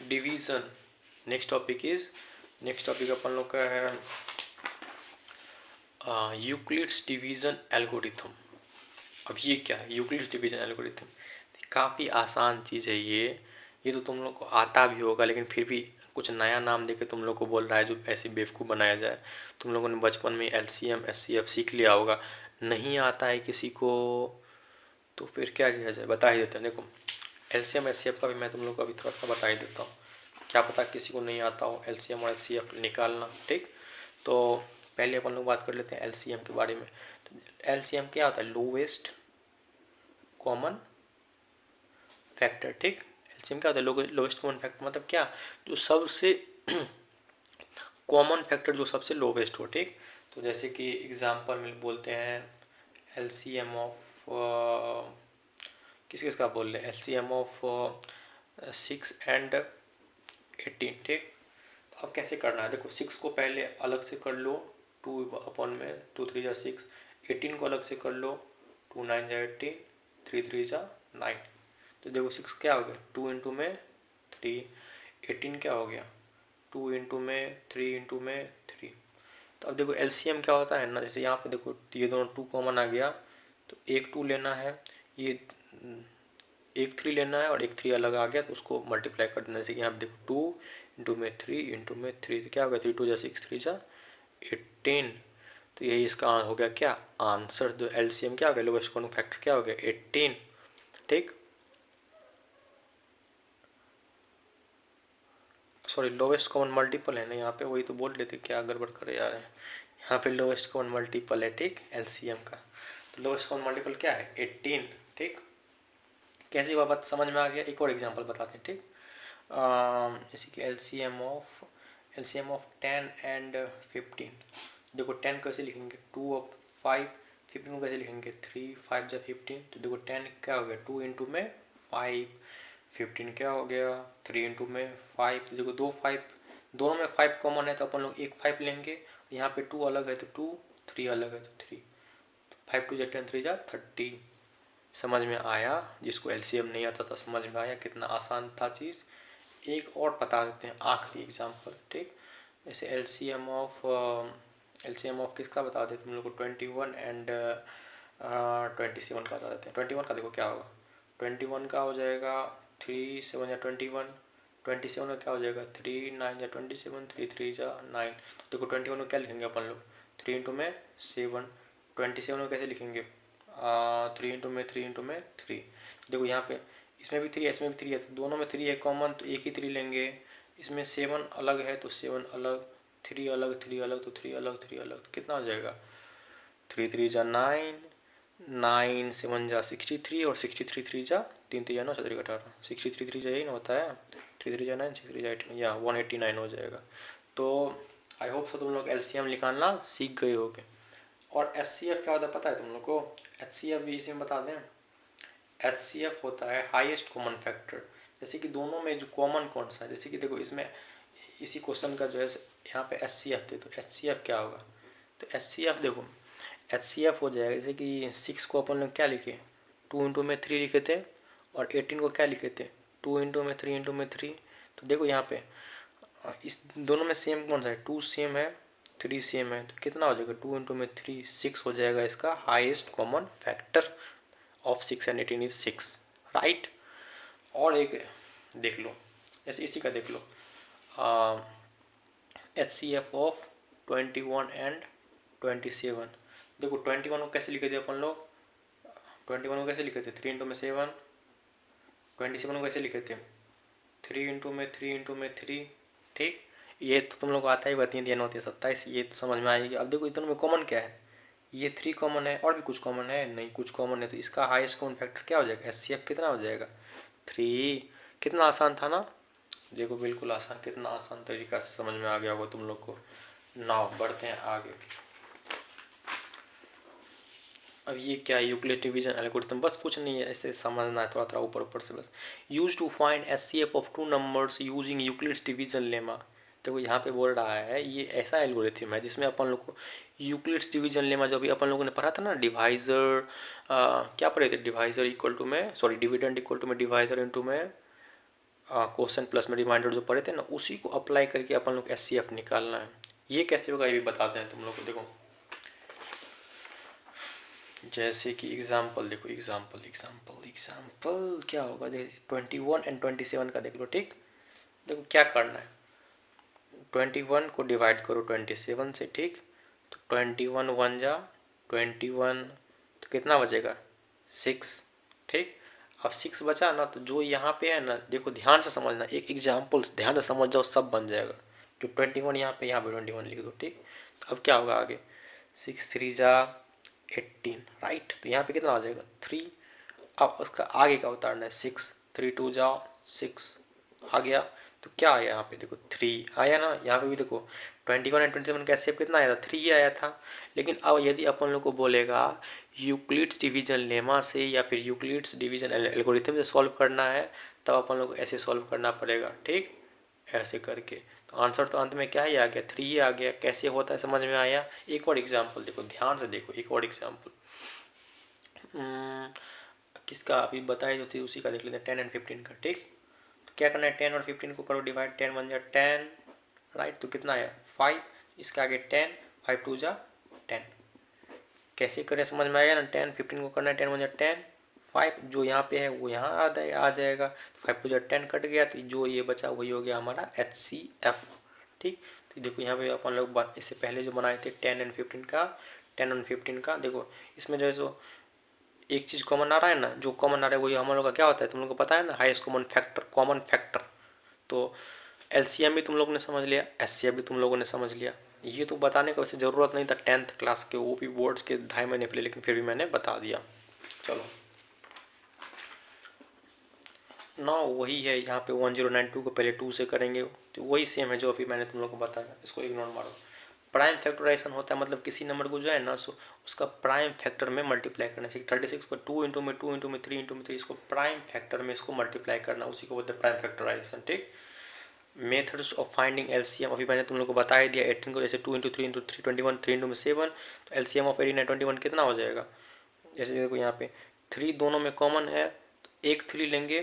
division. Next topic अपन लोग का है यूक्लिड्स डिवीजन एल्गोरिथम। अब ये क्या है यूक्लिड्स डिवीजन एल्गोरिथम? काफ़ी आसान चीज़ है ये तो तुम लोग को आता भी होगा, लेकिन फिर भी कुछ नया नाम देके तुम लोग को बोल रहा है जो ऐसे बेवकूफ़ बनाया जाए। तुम लोगों ने बचपन में LCM SCF सीख लिया होगा, नहीं आता है किसी को तो फिर क्या किया जाए, बता ही देते हैं। देखो LCM SCF का भी मैं तुम लोग को अभी थोड़ा सा बता ही देता हूँ, क्या पता किसी को नहीं आता हो LCM और SCF निकालना। ठीक, तो पहले अपन लोग बात कर लेते हैं LCM के बारे में। तो LCM क्या होता है? Lowest common factor. ठीक, LCM क्या होता है? लोवेस्ट कॉमन फैक्टर मतलब क्या? जो सबसे कॉमन फैक्टर जो सबसे लोवेस्ट हो। ठीक, तो जैसे कि एग्जांपल में बोलते हैं LCM ऑफ किस किस का बोल रहे हैं, LCM ऑफ 6 and 18। ठीक, अब कैसे करना है? देखो 6 को पहले अलग से कर लो, 2 में 2 3 जा 6। 18 को अलग से कर लो, 2 9 जा 18, 3 3 जा 9। तो देखो 6 क्या हो गया? 2 इंटू में 3। 18 क्या हो गया? 2 इंटू में 3 इंटू में 3। तो अब देखो LCM क्या होता है ना, जैसे यहाँ पे देखो ये दोनों 2 कॉमन आ गया, तो एक 2 लेना है, ये एक 3 लेना है और एक 3 अलग आ गया तो उसको मल्टीप्लाई कर देना। जैसे कि यहाँ पे देखो 2 इंटू में 3 इंटू में 3, तो क्या हो गया? 3 2 जा 6, 3 जा 18। तो यही इसका हो गया क्या आंसर। जो LCM क्या हो गया? लोवेस्ट कॉमन फैक्टर क्या हो गया? 18। ठीक, सॉरी लोवेस्ट कॉमन मल्टीपल है ना यहाँ पे, वही तो बोल लेते क्या गड़बड़ करे जा रहे हैं। यहाँ पे लोवेस्ट कॉमन मल्टीपल है। ठीक, LCM का तो लोवेस्ट कॉमन मल्टीपल क्या है? 18। ठीक, कैसे हुआ बात समझ में आ गया? एक और एग्जांपल बताते हैं। ठीक, जैसे कि LCM ऑफ 10 and 15। देखो 10 कैसे लिखेंगे? 2 और 5। 15 को कैसे लिखेंगे? 3 5 जा 15। तो देखो 10 क्या हो गया? 2 इंटू में 5। 15 क्या हो गया? 3 इंटू में 5। तो देखो 2 5 दोनों में 5 कॉमन है तो अपन लोग एक 5 लेंगे। यहाँ पे 2 अलग है तो 2, 3 अलग है तो 3। 5 2 जा 10, 3 जा 30। समझ में आया? जिसको LCM नहीं आता था समझ में आया कितना आसान था चीज़। एक और बता देते हैं आखिरी एग्जांपल। ठीक, जैसे LCM ऑफ किसका बता देते तुम लोग को? 21 and 27 का बता देते हैं। 21 का देखो क्या होगा? 21 का हो जाएगा 3 7 या 21। 27 का क्या हो जाएगा? 3 9 या 27, 3 3 जा 9। देखो 21 को क्या लिखेंगे अपन लोग? 3 इंटू में 7। 27 को कैसे लिखेंगे? 3 इंटू में 3 इंटू में 3। देखो यहाँ पे इसमें भी 3 है, इसमें भी 3 है, तो दोनों में 3 है कॉमन तो एक ही 3 लेंगे। इसमें 7 अलग है तो 7 अलग, 3 अलग, 3 अलग तो 3 अलग, 3 अलग, तो कितना हो जाएगा? 3 3 जा 9, 9 7 जा 63 और 63 3 जा 3 3 जा 9 7 18, 63 3 जा यही ना होता है। 3 3 जा 9, 6 3 जा 18, या 189 हो जाएगा। तो आई होप सो तुम लोग LCM निकालना सीख गए होगे। और HCF क्या होता है पता है तुम लोग को? HCF भी इसी में बता दें। HCF होता है हाईएस्ट कॉमन फैक्टर। जैसे कि दोनों में जो कॉमन कौन सा है, जैसे कि देखो इसमें इसी क्वेश्चन का जो है यहाँ पे HCF दे, तो HCF क्या होगा? तो HCF देखो HCF हो जाएगा जैसे कि 6 को अपन लोग क्या लिखे? 2 इंटू में 3 लिखे थे, और 18 को क्या लिखे थे? 2 इंटू में 3 इंटू में 3। तो देखो यहाँ पे इस दोनों में सेम कौन सा है? 2 सेम है, 3 सेम है, तो कितना हो जाएगा? 2 इंटू में 3 6 हो जाएगा इसका highest common factor of 6 and 18 is 6, right. और एक देख लो, जैसे इसी का देख लो HCF ऑफ 21 and 27। देखो 21 को कैसे लिखे थे अपन लोग? 21 को कैसे लिखे थे? 3 इंटू में 7। 27 को कैसे लिखे थे? 3 इंटू में 3 इंटू में 3। ठीक, ये तो तुम लोग को आता ही, 3 3 9 27, ये तो समझ में आएगी। अब देखो इस दोनों में कॉमन क्या है? ये 3 कॉमन है, और भी कुछ कॉमन है? नहीं, कुछ कॉमन है, तो इसका हाईएस्ट कॉमन फैक्टर क्या हो जाएगा? HCF कितना हो जाएगा? 3। कितना आसान था ना? देखो बिल्कुल आसान, कितना आसान तरीका से समझ में आ गया होगा तुम लोग को। नाउ बढ़ते हैं आगे। अब ये क्या है? यूक्लिड डिवीजन एल्गोरिथम, बस कुछ नहीं है, ऐसे समझना है थोड़ा थोड़ा ऊपर ऊपर से बस। Use to find HCF of 2 numbers using Euclid's division lemma. तो यहाँ पे बोल रहा है ये ऐसा एल्गोरिथम है जिसमें अपन लोग को यूक्लिड्स डिवीजन लेमा, जो अभी अपन लोगों ने पढ़ा था ना, डिवाइजर, क्या पढ़े थे, डिवाइजर इक्वल टू में, सॉरी डिविडेंड इक्वल टू में डिवाइजर इनटू में क्वेश्चन प्लस में रिमाइंडर जो पढ़े थे ना, उसी को अप्लाई करके अपन लोग एचसीएफ निकालना है। ये कैसे होगा ये भी बताते हैं तुम लोग को। देखो जैसे कि एग्जाम्पल देखो, एग्जाम्पल एग्जाम्पल एग्जाम्पल क्या होगा, जैसे 21 एंड 27 का देख लो। ठीक, देखो क्या करना है, 21 को डिवाइड करो 27 से। ठीक, तो 21 वन जा 21, तो कितना बचेगा 6। ठीक, अब 6 बचा ना, तो जो यहाँ पे है ना, देखो ध्यान से समझना, एक एग्जाम्पल ध्यान से समझ जाओ, सब बन जाएगा। जो 21 यहाँ पे 21 लिख दो। ठीक, तो अब क्या होगा आगे, 6 3 जा 18, राइट। तो यहाँ पे कितना हो जाएगा 3। अब उसका आगे का उतारना है, 6 3 2 जा 6 आ गया। तो क्या आया यहाँ पे, देखो 3 आया ना। यहाँ पे भी देखो 21 एंड 27 का एचसीएफ कितना आया था, 3 ही आया था। लेकिन अब यदि अपन लोग को बोलेगा यूक्लिड्स डिवीजन लेमा से या फिर यूक्लिड्स डिवीजन एल्गोरिथम से सॉल्व करना है, तब अपन लोग को ऐसे सॉल्व करना पड़ेगा। ठीक, ऐसे करके तो आंसर तो अंत में क्या ही आ गया, 3 ही आ गया। कैसे होता है समझ में आया। एक और एग्जाम्पल देखो, ध्यान से देखो, एक और एग्जाम्पल किसका अभी बताई जो थी उसी का देख लेते हैं, 10 एंड 15 का। ठीक, तो क्या करना है, 10 और 15 को करो डिवाइड, 10 1 जा 10, राइट। तो कितना आया 5, इसका आगे 10, 5 2 जा 10। कैसे करें समझ में आया ना, 10 15 को करना है, 10 1 जा 10, 5 जो यहाँ पे है वो यहाँ आ जाएगा, तो 5 2 जा 10 कट गया, तो जो ये बचा वही हो गया हमारा HCF। ठीक, तो देखो यहाँ पे अपन लोग इससे पहले जो बनाए थे 10 एंड 15 का, 10 एंड 15 का, देखो इसमें जो है सो एक चीज़ कॉमन आ रहा है ना, जो कॉमन आ रहा है वही हम लोग का क्या होता है, तुम लोग को पता है ना, highest common factor, common factor. तो एलसीएम भी तुम लोगों ने समझ लिया, एचसीएफ भी तुम लोगों ने समझ लिया। ये तो बताने का वैसे ज़रूरत नहीं था 10th क्लास के, वो भी बोर्ड्स के 2.5 महीने पहले, लेकिन फिर भी मैंने बता दिया। चलो ना, वही है यहाँ पे 1092 को पहले 2 से करेंगे, तो वही सेम है जो अभी मैंने तुम लोग को बताया, इसको इग्नोर मारो। प्राइम फैक्टराइजेशन होता है मतलब किसी नंबर को जो है ना सो उसका प्राइम फैक्टर में मल्टीप्लाई करना चाहिए। 36 को 2 इंटू में 2 इंटू में 3 इंटू में 3, इसको प्राइम फैक्टर में इसको मल्टीप्लाई करना, उसी को बोलते हैं प्राइम फैक्टराइजेशन। ठीक, मेथड्स ऑफ फाइंडिंग एलसीएम अभी मैंने तुम लोग को बता ही दिया। 18 को जैसे 2 इंटू 3 इंटू 3 21, 3 इंटू में 7, तो एलसीएम ऑफ 18 एंड 21 कितना हो जाएगा। जैसे देखो यहाँ पे 3 दोनों में कॉमन है, तो एक 3 लेंगे,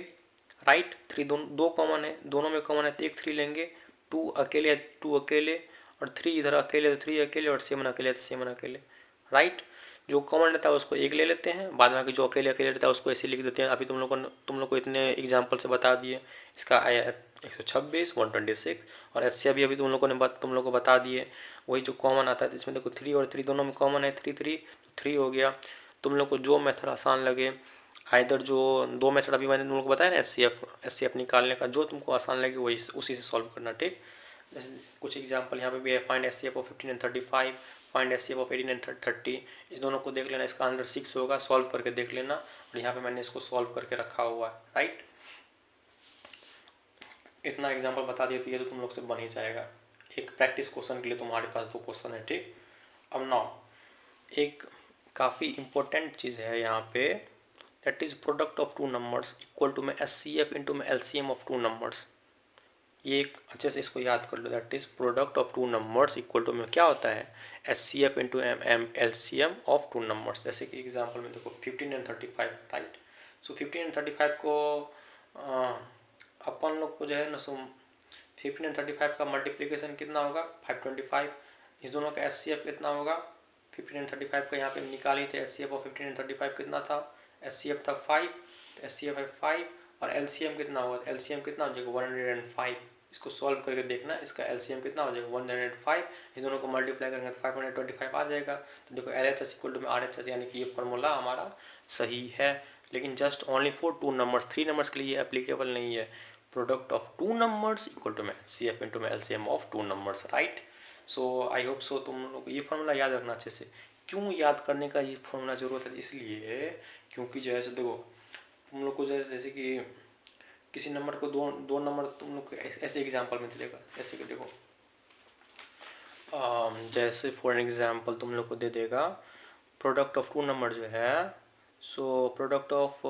राइट। 3 दो कॉमन है, दोनों में कॉमन है, तो एक 3 लेंगे। 2 अकेले है, 2 अकेले, और 3 इधर अकेले तो 3 अकेले, और 7 अकेले तो 7 अकेले, राइट। जो कॉमन रहता है उसको एक ले लेते हैं, बाद में जो अकेले अकेले रहता है उसको ऐसे लिख देते हैं। अभी तुम लोग को इतने एग्जाम्पल से बता दिए। इसका आया 126 126, और एचसीएफ भी अभी तुम लोग को बता दिए। वही जो कॉमन आता है, इसमें देखो 3 और 3 दोनों में कॉमन है, 3 3 3 हो गया। तुम लोग को जो मेथड आसान लगे, आइदर जो 2 मेथड अभी मैंने तुम लोग को बताया ना एचसीएफ निकालने का, जो तुमको आसान लगे वही उसी से सॉल्व करना। ठीक, जैसे कुछ एग्जांपल यहाँ पे भी है, find HCF of 15 and 35, find HCF of 18 and 30। इस दोनों को देख लेना, इसका आंसर 6 होगा, सॉल्व करके देख लेना। और यहाँ पे मैंने इसको सॉल्व करके रखा हुआ है, राइट। इतना एग्जाम्पल बता दिया तो ये तो तुम लोग से बन ही जाएगा। एक प्रैक्टिस क्वेश्चन के लिए तुम्हारे पास 2 क्वेश्चन है। ठीक, अब नाउ एक काफ़ी इंपॉर्टेंट चीज़ है यहाँ पे, that is product of 2 numbers equal to में एचसीएफ इंटू में एलसीएम ऑफ 2 नंबर्स। ये एक अच्छे से इसको याद कर लो, that is product of 2 numbers equal to में क्या होता है, HCF into M LCM of 2 numbers. जैसे कि एग्जाम्पल में देखो 15 एंड 35, राइट। सो 15 एंड 35 को अपन लोग को जो है ना सो 15 एंड 35 का मल्टीप्लीकेशन कितना होगा 525। इस दोनों का एचसीएफ कितना होगा 15 एंड 35 का, यहाँ पे निकाली थे एचसीएफ ऑफ 15 एंड 35 कितना था, एचसीएफ था 5, तो एचसीएफ है 5, और एलसीएम कितना होगा, एलसीएम कितना हो जाएगा 105। इसको सॉल्व करके देखना, इसका एलसीएम कितना हो जाएगा 105। इस दोनों को मल्टीप्लाई करेंगे तो 525 आ जाएगा। तो देखो LHS इक्वल टू में RHS, यानी कि ये फॉर्मूला हमारा सही है। लेकिन just only for 2 numbers, 3 numbers के लिए एप्लीकेबल नहीं है। Product of 2 numbers equal to में CF इंटू में LCM of 2 numbers, right. So I hope so तुम लोग ये फॉर्मूला याद रखना अच्छे से। क्यों याद करने का ये फॉर्मूला ज़रूरत है, इसलिए क्योंकि जो है सो देखो तुम लोग को जैसे कि किसी नंबर को दो नंबर तुम लोग ऐसे एग्जाम्पल में चलेगा, जैसे कि देखो जैसे फॉर एग्जाम्पल तुम लोग को दे देगा प्रोडक्ट ऑफ 2 नंबर जो है, so product of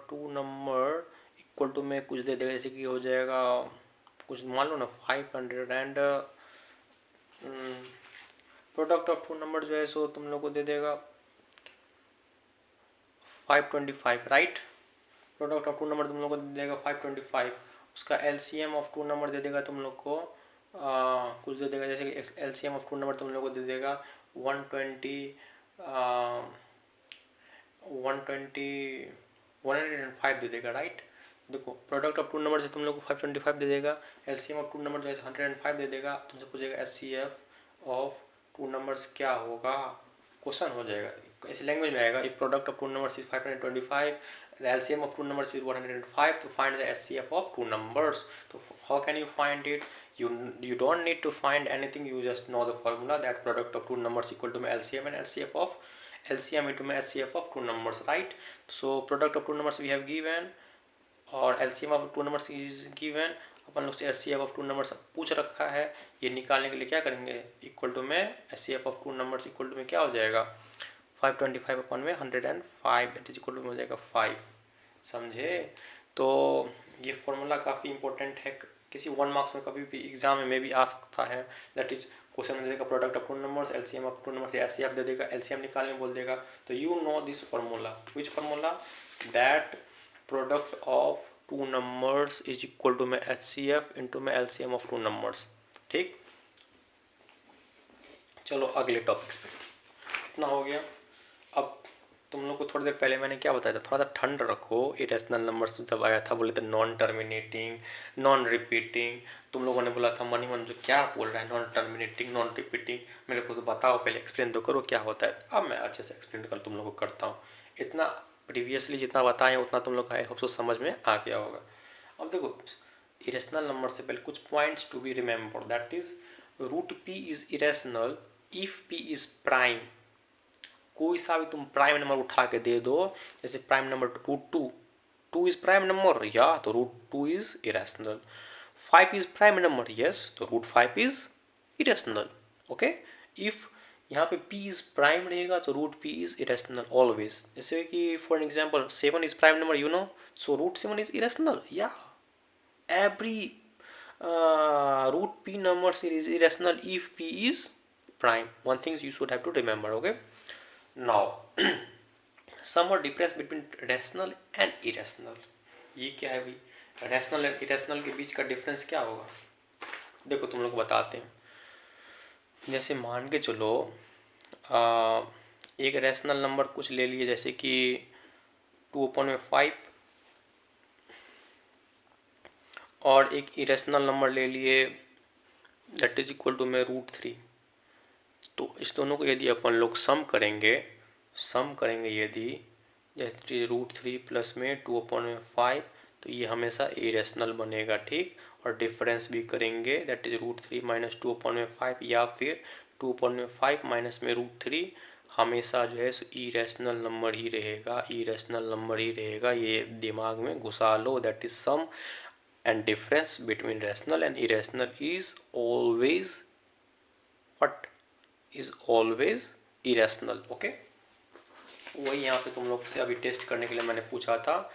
2 number equal to में कुछ दे देगा, जैसे कि हो जाएगा कुछ मान लो ना 500 and product of two number जो है सो तुम लोग को दे देगा 525, right. Product of two number तुम लोग को दे देगा 525, उसका एलसीएम ऑफ टू नंबर दे देगा तुम लोग को कुछ दे देगा, जैसे कि एलसीएम ऑफ टू नंबर तुम लोग को दे देगा 105 दे देगा, राइट। देखो प्रोडक्ट ऑफ टू नंबर से तुम लोग को 525 दे देगा, एलसीएम ऑफ टू नंबर जो है 105 दे देगा। तुमसे पूछेगा एचसीएफ ऑफ टू नंबर्स क्या होगा, क्वेश्चन हो जाएगा ऐसी लैंग्वेज में आएगा। If product of two numbers is 525, the LCM of two numbers is 105, to find the HCF of two numbers. So how can you find it? You don't need to find anything, you just know the formula that product of two numbers equal to my LCM and LCF of LCM into my HCF of two numbers, right? So product of two numbers we have given और LCM of two numbers is given, अपन लोग से HCF of two numbers पूछ रखा है, ये निकालने के लिए क्या करेंगे, इक्वल टू में HCF of two numbers equal to में क्या हो जाएगा 525 अपन में 105 दैट इज इक्वल टू हो जाएगा 5, समझे। तो ये फॉर्मूला काफ़ी इंपॉर्टेंट है, किसी 1 मार्क्स में कभी भी एग्जाम में भी आ सकता है। दैट इज क्वेश्चन में देगा product of two numbers, LCM of two numbers, HCF दे देगा, एलसीएम निकालने बोल देगा। तो you know this formula, which formula, that product of two numbers is equal to में एचसीएफ इंटू में एलसीएम ऑफ टू नंबर्स, ठीक। चलो अगले टॉपिक्स पे, कितना हो गया। अब तुम लोग को थोड़ी देर पहले मैंने क्या बताया था, थोड़ा सा ठंड रखो। इरेशनल नंबर्स जब आया था बोले थे नॉन टर्मिनेटिंग, नॉन रिपीटिंग, तुम लोगों ने बोला था मनी मन जो क्या बोल रहा है नॉन टर्मिनेटिंग नॉन रिपीटिंग, मेरे को तो बताओ पहले, एक्सप्लेन तो करो क्या होता है। अब मैं अच्छे से एक्सप्लेन कर तुम लोग को करता हूँ। इतना प्रीवियसली जितना बताएं उतना तुम लोग का होप समझ में आ गया होगा। अब देखो इरेशनल नंबर से पहले कुछ points to be remember, that is root p is irrational if p is prime. कोई सा भी तुम प्राइम नंबर उठा के दे दो, जैसे prime number root two is prime number, या तो root two is irrational. 5 is prime number, yes, तो root 5 is irrational, okay. If यहाँ पे p इज प्राइम रहेगा तो root p is irrational always. जैसे कि for example 7 is prime number, you know, so root 7 is irrational, या every root p number series is irrational if p is prime. One thing you should have to remember, okay. Now some more difference between rational and irrational, ये क्या है भाई, rational and irrational के बीच का difference क्या होगा, देखो तुम लोग बताते हैं। जैसे मान के चलो एक रैशनल नंबर कुछ ले लिए, जैसे कि 2/5, और एक इरेशनल नंबर ले लिए दैट इज इक्वल टू में रूट 3। तो इस दोनों को यदि अपन लोग सम करेंगे यदि, जैसे रूट 3 प्लस में 2/5, तो ये हमेशा इरेशनल बनेगा, ठीक। और डिफरेंस भी करेंगे दैट इज रूट 3 माइनस 2/5, या फिर 2/5 माइनस में रूट 3, हमेशा जो है इरेशनल नंबर ही रहेगा, ये दिमाग में घुसा लो। That is sum and difference between rational and irrational is always irrational, okay। वही यहाँ पे तुम लोग से अभी टेस्ट करने के लिए मैंने पूछा था,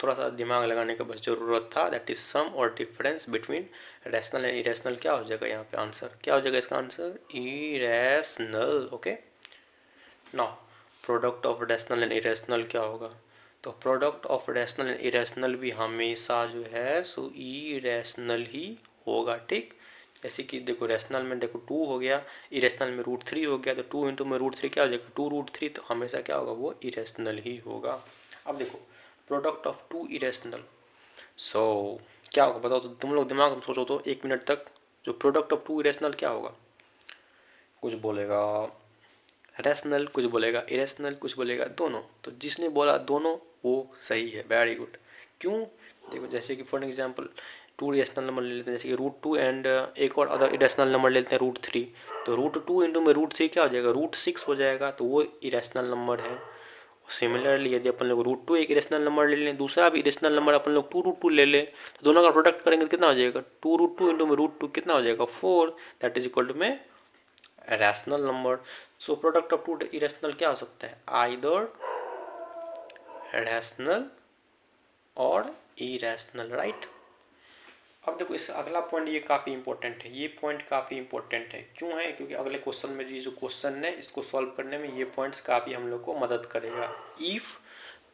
थोड़ा सा दिमाग लगाने का बस ज़रूरत था। दैट इज सम और difference between rational and irrational, क्या हो जाएगा यहाँ पे आंसर, क्या हो जाएगा इसका answer, irrational, okay. Now product of rational and irrational क्या होगा, तो product of rational and irrational भी हमेशा जो है सो इरेशनल ही होगा, ठीक। जैसे कि देखो रैशनल में देखो 2 हो गया, इरेशनल में रूट 3 हो गया, तो 2 इंटू में रूट 3 क्या हो जाएगा 2√3, तो हमेशा क्या होगा वो इरेशनल ही होगा। अब देखो प्रोडक्ट ऑफ 2 इरेशनल, सो क्या होगा बताओ, तो तुम लोग दिमाग में सोचो तो 1 मिनट तक, जो प्रोडक्ट ऑफ 2 इरेशनल क्या होगा, कुछ बोलेगा रैशनल, कुछ बोलेगा इरेशनल, कुछ बोलेगा दोनों। तो जिसने बोला दोनों वो सही है, वेरी गुड। क्यों, देखो जैसे कि फॉर एग्जांपल 2 इरेशनल नंबर ले लेते हैं, जैसे कि रूट 2 एंड एक और अदर इरेशनल नंबर ले लेते हैं रूट 3, तो रूट 2 इंटू में रूट 3 क्या हो जाएगा रूट 6 हो जाएगा, तो वो इरेशनल नंबर है। सिमिलरली यदि अपन लोग रूट 2 एक इरेशनल नंबर ले लें, दूसरा भी इरेशनल नंबर अपन लोग 2√2 ले लें, तो दोनों का प्रोडक्ट करेंगे तो कितना हो जाएगा 2√2 इंटू में रूट 2 कितना हो जाएगा 4, दैट इज इक्वल टू में rational number. So product of 2 irrational क्या हो सकता है, आइदर रैशनल और इरेशनल, राइट। अब देखो इसका अगला पॉइंट ये काफ़ी इंपॉर्टेंट है, ये पॉइंट काफ़ी इंपॉर्टेंट है। क्यों है? क्योंकि अगले क्वेश्चन में ये जो क्वेश्चन है इसको सॉल्व करने में ये पॉइंट्स काफ़ी हम लोग को मदद करेगा। If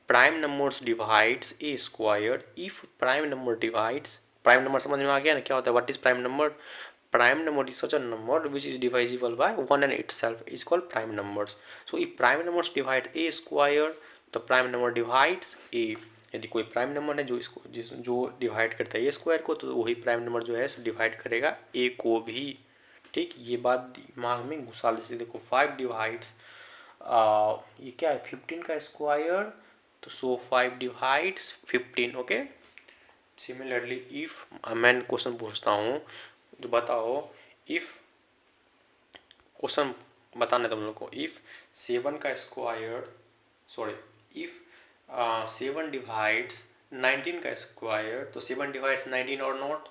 prime numbers divides A square, if prime number divides, prime number समझ में आ गया ना क्या होता है? What is prime number? Prime number is such a number which is divisible by 1 and itself is called prime numbers. So if prime numbers divide a square, तो prime number divides a, यदि कोई prime number है जो divide करता है A square को, तो वही प्राइम नंबर जो है डिवाइड करेगा ए को भी। ठीक, ये बात दिमाग में घुसा लीजिए। देखो 5 डिवाइड्स, ये क्या है 15 का स्क्वायर, तो सो 5 डिवाइड्स 15। ओके, सिमिलरली इफ मैं क्वेश्चन पूछता हूँ, जो बताओ इफ, क्वेश्चन बताने तुम लोग को, इफ 7 का स्क्वायर, सॉरी, इफ 7 डिवाइड्स 19 का स्क्वायर, तो 7 डिवाइड्स 19 और नॉट,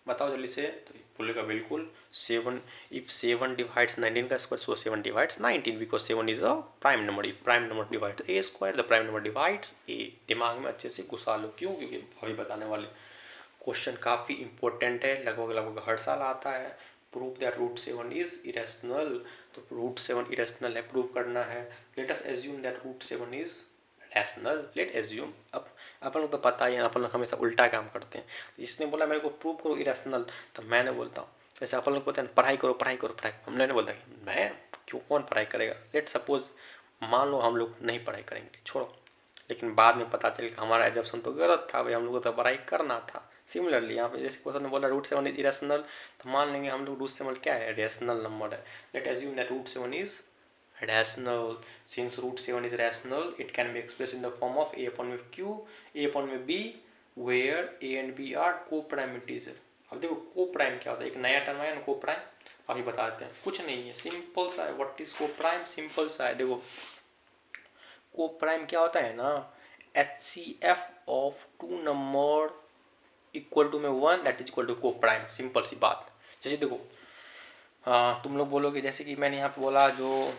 बताओ जल्दी से। तो बोलेगा बिल्कुल 7, इफ 7 डिवाइड्स 19 का square, so 7 divides 19 because 7 is a prime number. If prime number divides A square, the prime number divides A. दिमाग में अच्छे से घुसा लो, क्यों? क्योंकि अभी बताने वाले क्वेश्चन काफ़ी इंपॉर्टेंट है, लगभग लगभग हर साल आता है। Prove that root 7 is irrational, तो रूट 7 इरेशनल है, प्रूव करना है। Let us assume that root 7 is rational, let assume. अब अपन लोग तो पता ही है, अपन लोग हमेशा उल्टा काम करते हैं। इसने बोला मेरे को प्रूव करो इरेशनल, तो मैंने बोलता हूँ, जैसे अपन लोग बोलते हैं पढ़ाई करो पढ़ाई करो पढ़ाई, हमने नहीं बोलता कि मैं क्यों, कौन पढ़ाई करेगा। लेट सपोज मान लो हम लोग नहीं पढ़ाई करेंगे, छोड़ो, लेकिन बाद में पता चल कि हमारा एजम्पशन तो गलत था भाई, हम लोग को तो पढ़ाई करना था। सिमिलरली यहाँ पे जैसे क्वेश्चन ने बोला रूट 7 इज इरेशनल, तो मान लेंगे हम लोग रूट 7 क्या है, रेशनल नंबर है। Let assume that root 7 is rational. Since root 7 is rational, it can be expressed in the form of a upon with q, a upon with b, where a and b are co-prime integer. अब देखो co-prime क्या होता है, एक नया term है ना co-prime, अभी बताते हैं। कुछ नहीं है, सिंपल सा है। What is co-prime? सिंपल सा है, देखो co-prime क्या होता है ना, HCF of two number equal to में 1 that is equal to co-prime। Simple सी बात। जैसे देखो तुम लोग बोलोगे, जैसे कि मैंने यहाँ पे बोला जो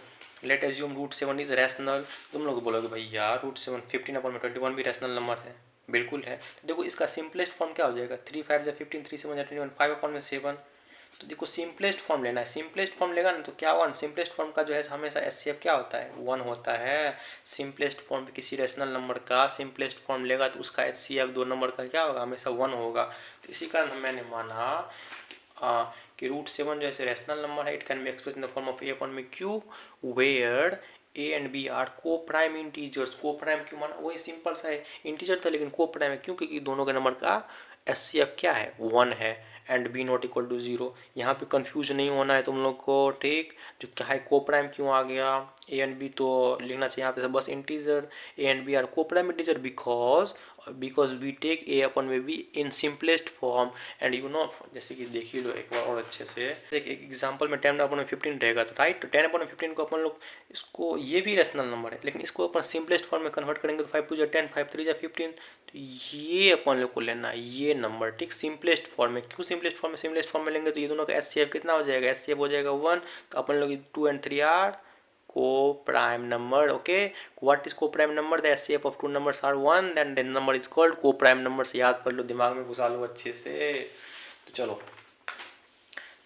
let assume root 7 is rational, तुम लोग बोलोगे भाई यार रूट 7 15 अपॉन में 21 भी रैशनल नंबर है। बिल्कुल है। तो देखो इसका सिंपलेस्ट फॉर्म क्या हो जाएगा, 3 5 जा 15, 3 7 जा 21, 5 अपॉन में 7। तो देखो सिंपलेस्ट फॉर्म लेना है, सिंपलेस्ट फॉर्म लेगा ना तो क्या होगा, सिंपलेस्ट फॉर्म का जो है हमेशा एचसीएफ क्या होता है, 1 होता है। सिंपलेस्ट फॉर्म किसी रैशनल नंबर का सिंपलेस्ट फॉर्म लेगा तो उसका एचसीएफ दो नंबर का क्या होगा, हमेशा 1 होगा। तो इसी कारण मैंने माना कि रूट 7 जो है रैशनल नंबर है, it can be express in the form of A upon में Q, where A and B are को प्राइम इंटीजर्स। को प्राइम क्यों माना, वही सिंपल सा है, इंटीजर था लेकिन को प्राइम है, क्यों? क्योंकि दोनों के नंबर का एचसीएफ क्या है, 1 है, and b not equal to 0। यहाँ पे कंफ्यूज नहीं होना है तुम लोग को, ठीक। जो क्या है को प्राइम क्यों आ गया, ए एंड बी तो लिखना चाहिए यहाँ पे बस integer, A and B are को prime integer because we take A अपन में B in simplest form. And you know, जैसे कि देखिए लो एक बार और अच्छे से, एक एग्जाम्पल में 10 अपन में 15 रहेगा, तो राइट, तो 10 अपन में 15 को अपन लोग इसको, ये भी रैशनल नंबर है लेकिन इसको अपन सिंपलेस्ट फॉर्म में कन्वर्ट करेंगे तो 5 2 जा 10, 5 3 जा 15, तो ये अपन लोग को लेना है ये नंबर, ठीक, सिंपलेस्ट फॉर्म में। क्यों सिंपलेस्ट फॉर्म में, सिंपलेस्ट फॉर्म में लेंगे तो ये दोनों का एचसीएफ कितना हो जाएगा, एचसीएफ हो जाएगा 1। तो अपन लोग 2 and 3 आर को prime number. Okay, what is co prime number, the HCF of two numbers are 1, then the number is called co prime number. से याद कर लो, दिमाग में घुसा लो अच्छे से। तो चलो,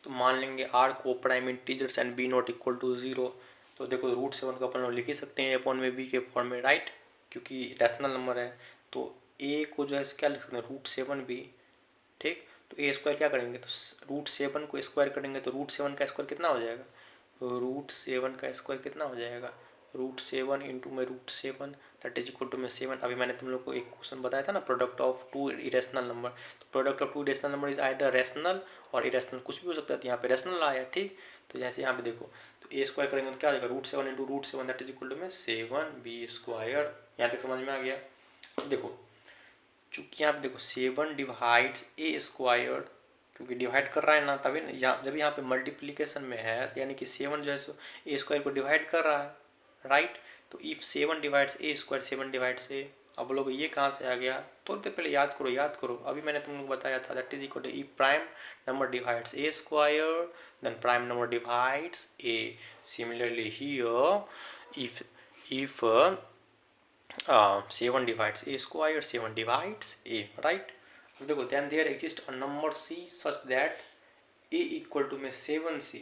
तो मान लेंगे आर को prime integers and b not equal to 0। तो देखो रूट 7 को अपन लोग लिख ही सकते हैं अपॉन में बी के फॉर्म में, राइट, क्योंकि रैशनल नंबर है। तो ए को जो है क्या लिख सकते हैं, रूट 7 बी, ठीक। तो ए स्क्वायर क्या करेंगे, तो रूट 7 को स्क्वायर करेंगे तो रूट 7 का स्क्वायर कितना हो जाएगा, रूट 7 का स्क्वायर कितना हो जाएगा, रूट 7 इंटू में root 7 that is equal to में 7। अभी मैंने तुम लोग को एक क्वेश्चन बताया था ना, product of two irrational number. तो product of two irrational number is either rational और इरेशनल, कुछ भी हो सकता है। तो यहाँ पे रैशनल आया, ठीक। तो जैसे यहाँ पे देखो, तो ए स्क्वायर करेंगे तो क्या हो जाएगा, root 7 into root 7 that is equal to में 7 बी स्क्वायर। यहाँ तक समझ में आ गया। अब देखो, चूंकि यहाँ पे देखो 7 डिवाइड्स ए स्क्वायर, क्योंकि डिवाइड कर रहा है ना, तभी यहाँ जब यहाँ पे मल्टीप्लीकेशन में है, यानी कि 7 जो है सो ए स्क्वायर को डिवाइड कर रहा है, राइट। तो if 7 divides A square, 7 divides A, अब लोग ये कहाँ से आ गया, तो पहले याद करो याद करो। अभी मैंने तुम लोग बताया था that is equal to if prime number divides A square then prime number divides a. Similarly here if 7 divides a square, 7 divides a, right। अब देखो then there exist a number c such that a equal to में 7c।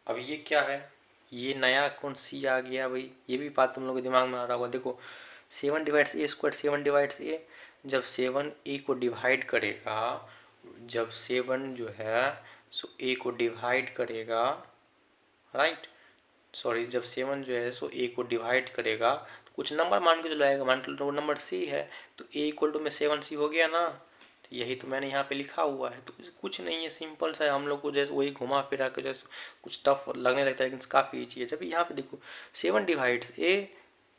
अब ये क्या है, ये नया कौन सी आ गया भाई, ये भी बात तुम लोग के दिमाग में आ रहा होगा। देखो 7 डिवाइड्स ए स्क्वायर, 7 डिवाइड्स ए, जब 7 ए को डिवाइड करेगा, जब 7 जो है सो ए को डिवाइड करेगा, राइट, सॉरी, जब 7 जो है सो ए को डिवाइड करेगा तो कुछ नंबर मान के चलो आएगा, मान के लो नंबर सी है, तो ए इक्वल टू में 7c हो गया ना। तो यही तो मैंने यहाँ पे लिखा हुआ है, तो कुछ नहीं है, सिंपल सा है। हम लोग को जैसे वही घुमा फिरा के जैसे कुछ टफ लगने लगता है, लेकिन काफ़ी ईजी है। जब यहाँ पे देखो 7 डिवाइड्स ए,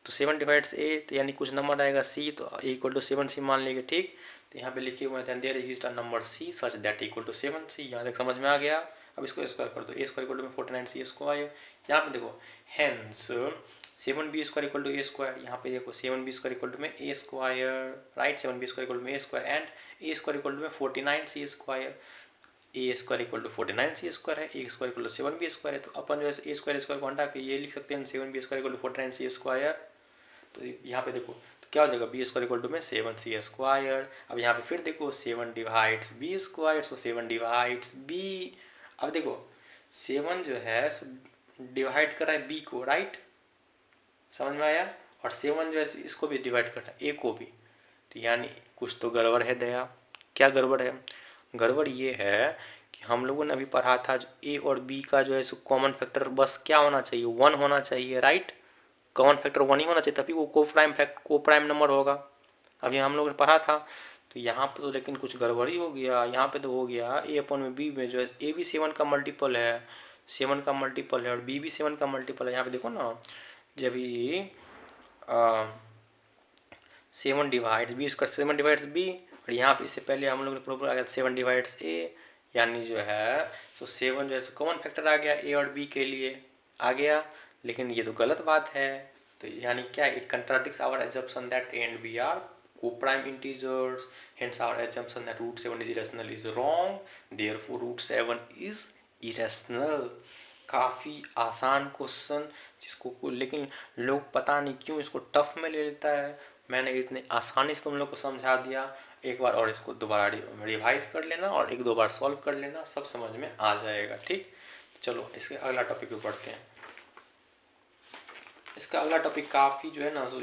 तो 7 डिवाइड्स ए तो यानी कुछ नंबर आएगा सी, तो ए इक्वल टू 7c मान लेंगे, ठीक। तो यहाँ पे लिखे हुए हैं there exist a number c such that equal to 7c। यहाँ तक समझ में आ गया। अब इसको स्क्वायर कर दो, ए स्क्वायर इक्वल टू में 49c स्क्वायर। यहाँ पे देखो hence 7b square equal to A square, यहाँ पे देखो 7b स्क्वायर इक्वल टू में A square, right, 7b square equal to में A square and A square equal to में 49c square. A square equal to 49c square है, A square equal to 7b square है, तो अपन जो है A square को हटा के ये लिख सकते हैं 7b square equal to 49c square. तो यहाँ पे देखो तो क्या हो जाएगा, बी स्क्वायर इक्वल टू में 7c स्क्वायर। अब यहाँ पे फिर देखो 7 divides B square, so 7 divides B. अब देखो 7 जो है डिवाइड कर रहा है बी को, राइट, समझ में आया, और 7 जो है इसको भी डिवाइड कर रहा है ए को भी। तो यानी कुछ तो गड़बड़ है दया। क्या गड़बड़ है, गड़बड़ ये है कि हम लोगों ने अभी पढ़ा था जो ए और बी का जो है सो कॉमन फैक्टर बस क्या होना चाहिए, 1 होना चाहिए, राइट, कॉमन फैक्टर 1 ही होना चाहिए, तभी वो को प्राइम नंबर होगा। अभी हम लोगों ने पढ़ा था। तो यहाँ पे तो लेकिन कुछ गड़बड़ी हो गया। यहाँ पे तो हो गया ए अपन में बी में जो है ए भी 7 का मल्टीपल है, 7 का मल्टीपल है, और बी भी 7 का मल्टीपल है। यहाँ पे देखो ना, जब 7 डिवाइड्स बी उसका 7 डिवाइड्स बी, और यहाँ पे इससे पहले हम लोग ने प्रॉपर आ गया 7 डिवाइड्स ए, यानी जो है तो 7 जो है कॉमन फैक्टर आ गया ए और बी के लिए आ गया। लेकिन ये तो गलत बात है। तो यानी क्या, it contradicts our assumption that a and b are co-prime integers, hence our assumption that root 7 is irrational is wrong, therefore root 7 is irrational। काफ़ी आसान क्वेश्चन जिसको लेकिन लोग पता नहीं क्यों इसको टफ में ले लेता है। मैंने इतने आसानी से तुम लोग को समझा दिया, एक बार और इसको दोबारा रिवाइज कर लेना और एक दो बार सॉल्व कर लेना, सब समझ में आ जाएगा, ठीक। चलो इसके अगला टॉपिक पे पढ़ते हैं। इसका अगला टॉपिक काफ़ी जो है ना सो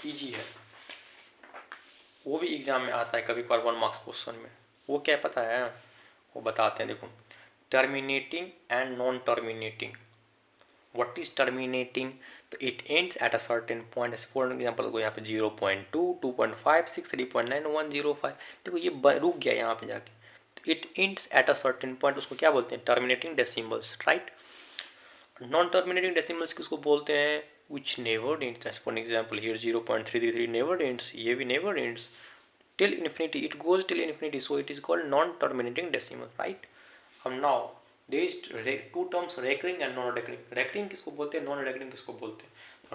ईजी है, वो भी एग्जाम में आता है कभी कभार 1 मार्क्स क्वेश्चन में। वो क्या पता है, वो बताते हैं। देखो terminating and non terminating. What is terminating, तो it ends at a certain point. For example को यहाँ पे 0.2, 2.56, 3.9, 105, देखो ये रुक गया यहाँ पे जाके, तो it ends at a certain point, उसको क्या बोलते हैं, terminating decimals, right. Non terminating decimals किसको बोलते हैं, which never ends, as for example here 0.333 never ends, ये भी never ends, till infinity, it goes till infinity, so it is called non-terminating decimal, right। अब now there is two terms, recurring and non-recurring। recurring किसको बोलते हैं, non-recurring किसको बोलते हैं।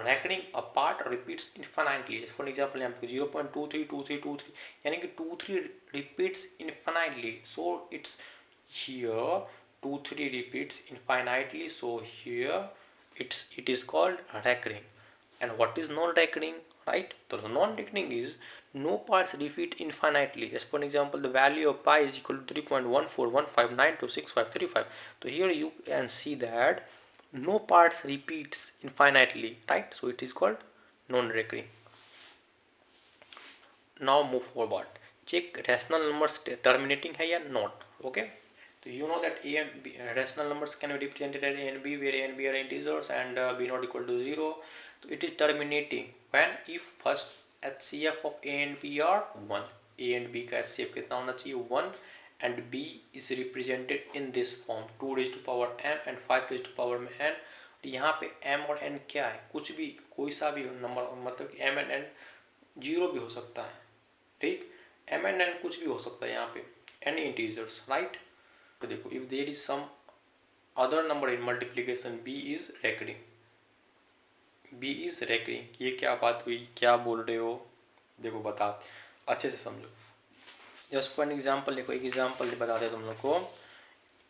recurring a part repeats infinitely, as for example यहाँ पे 0.232323 यानी कि 23 repeats infinitely, so it's here 23 repeats infinitely, so here it is called recurring। and what is non-recurring, right, so the non-recurring is no parts repeat infinitely, as for example the value of pi is equal to 3.14159265535, so here you can see that no parts repeats infinitely, right, so it is called non-recurring। now move forward, check rational numbers terminating है या not, okay। So you know that a and b rational numbers can be represented as a and b, where a and b are integers and b not equal to 0. So it is terminating when if first HCF of a and b are 1, a and b का HCF कितना होना चाहिए 1, and b is represented in this form 2 raised to power m and 5 raised to power n। यहाँ पे m और n क्या है, कुछ भी, कोई सा भी नंबर, मतलब m and n 0 भी हो सकता है, ठीक, m and n कुछ भी हो सकता है यहाँ पे, any integers, right। तो देखो if there is some other number in multiplication b is recurring, b is recurring, ये क्या बात हुई, क्या बोल रहे हो, देखो बता अच्छे से समझो। जस्ट फॉर एग्जांपल देखो, एक एग्जांपल बताते तुम लोग को,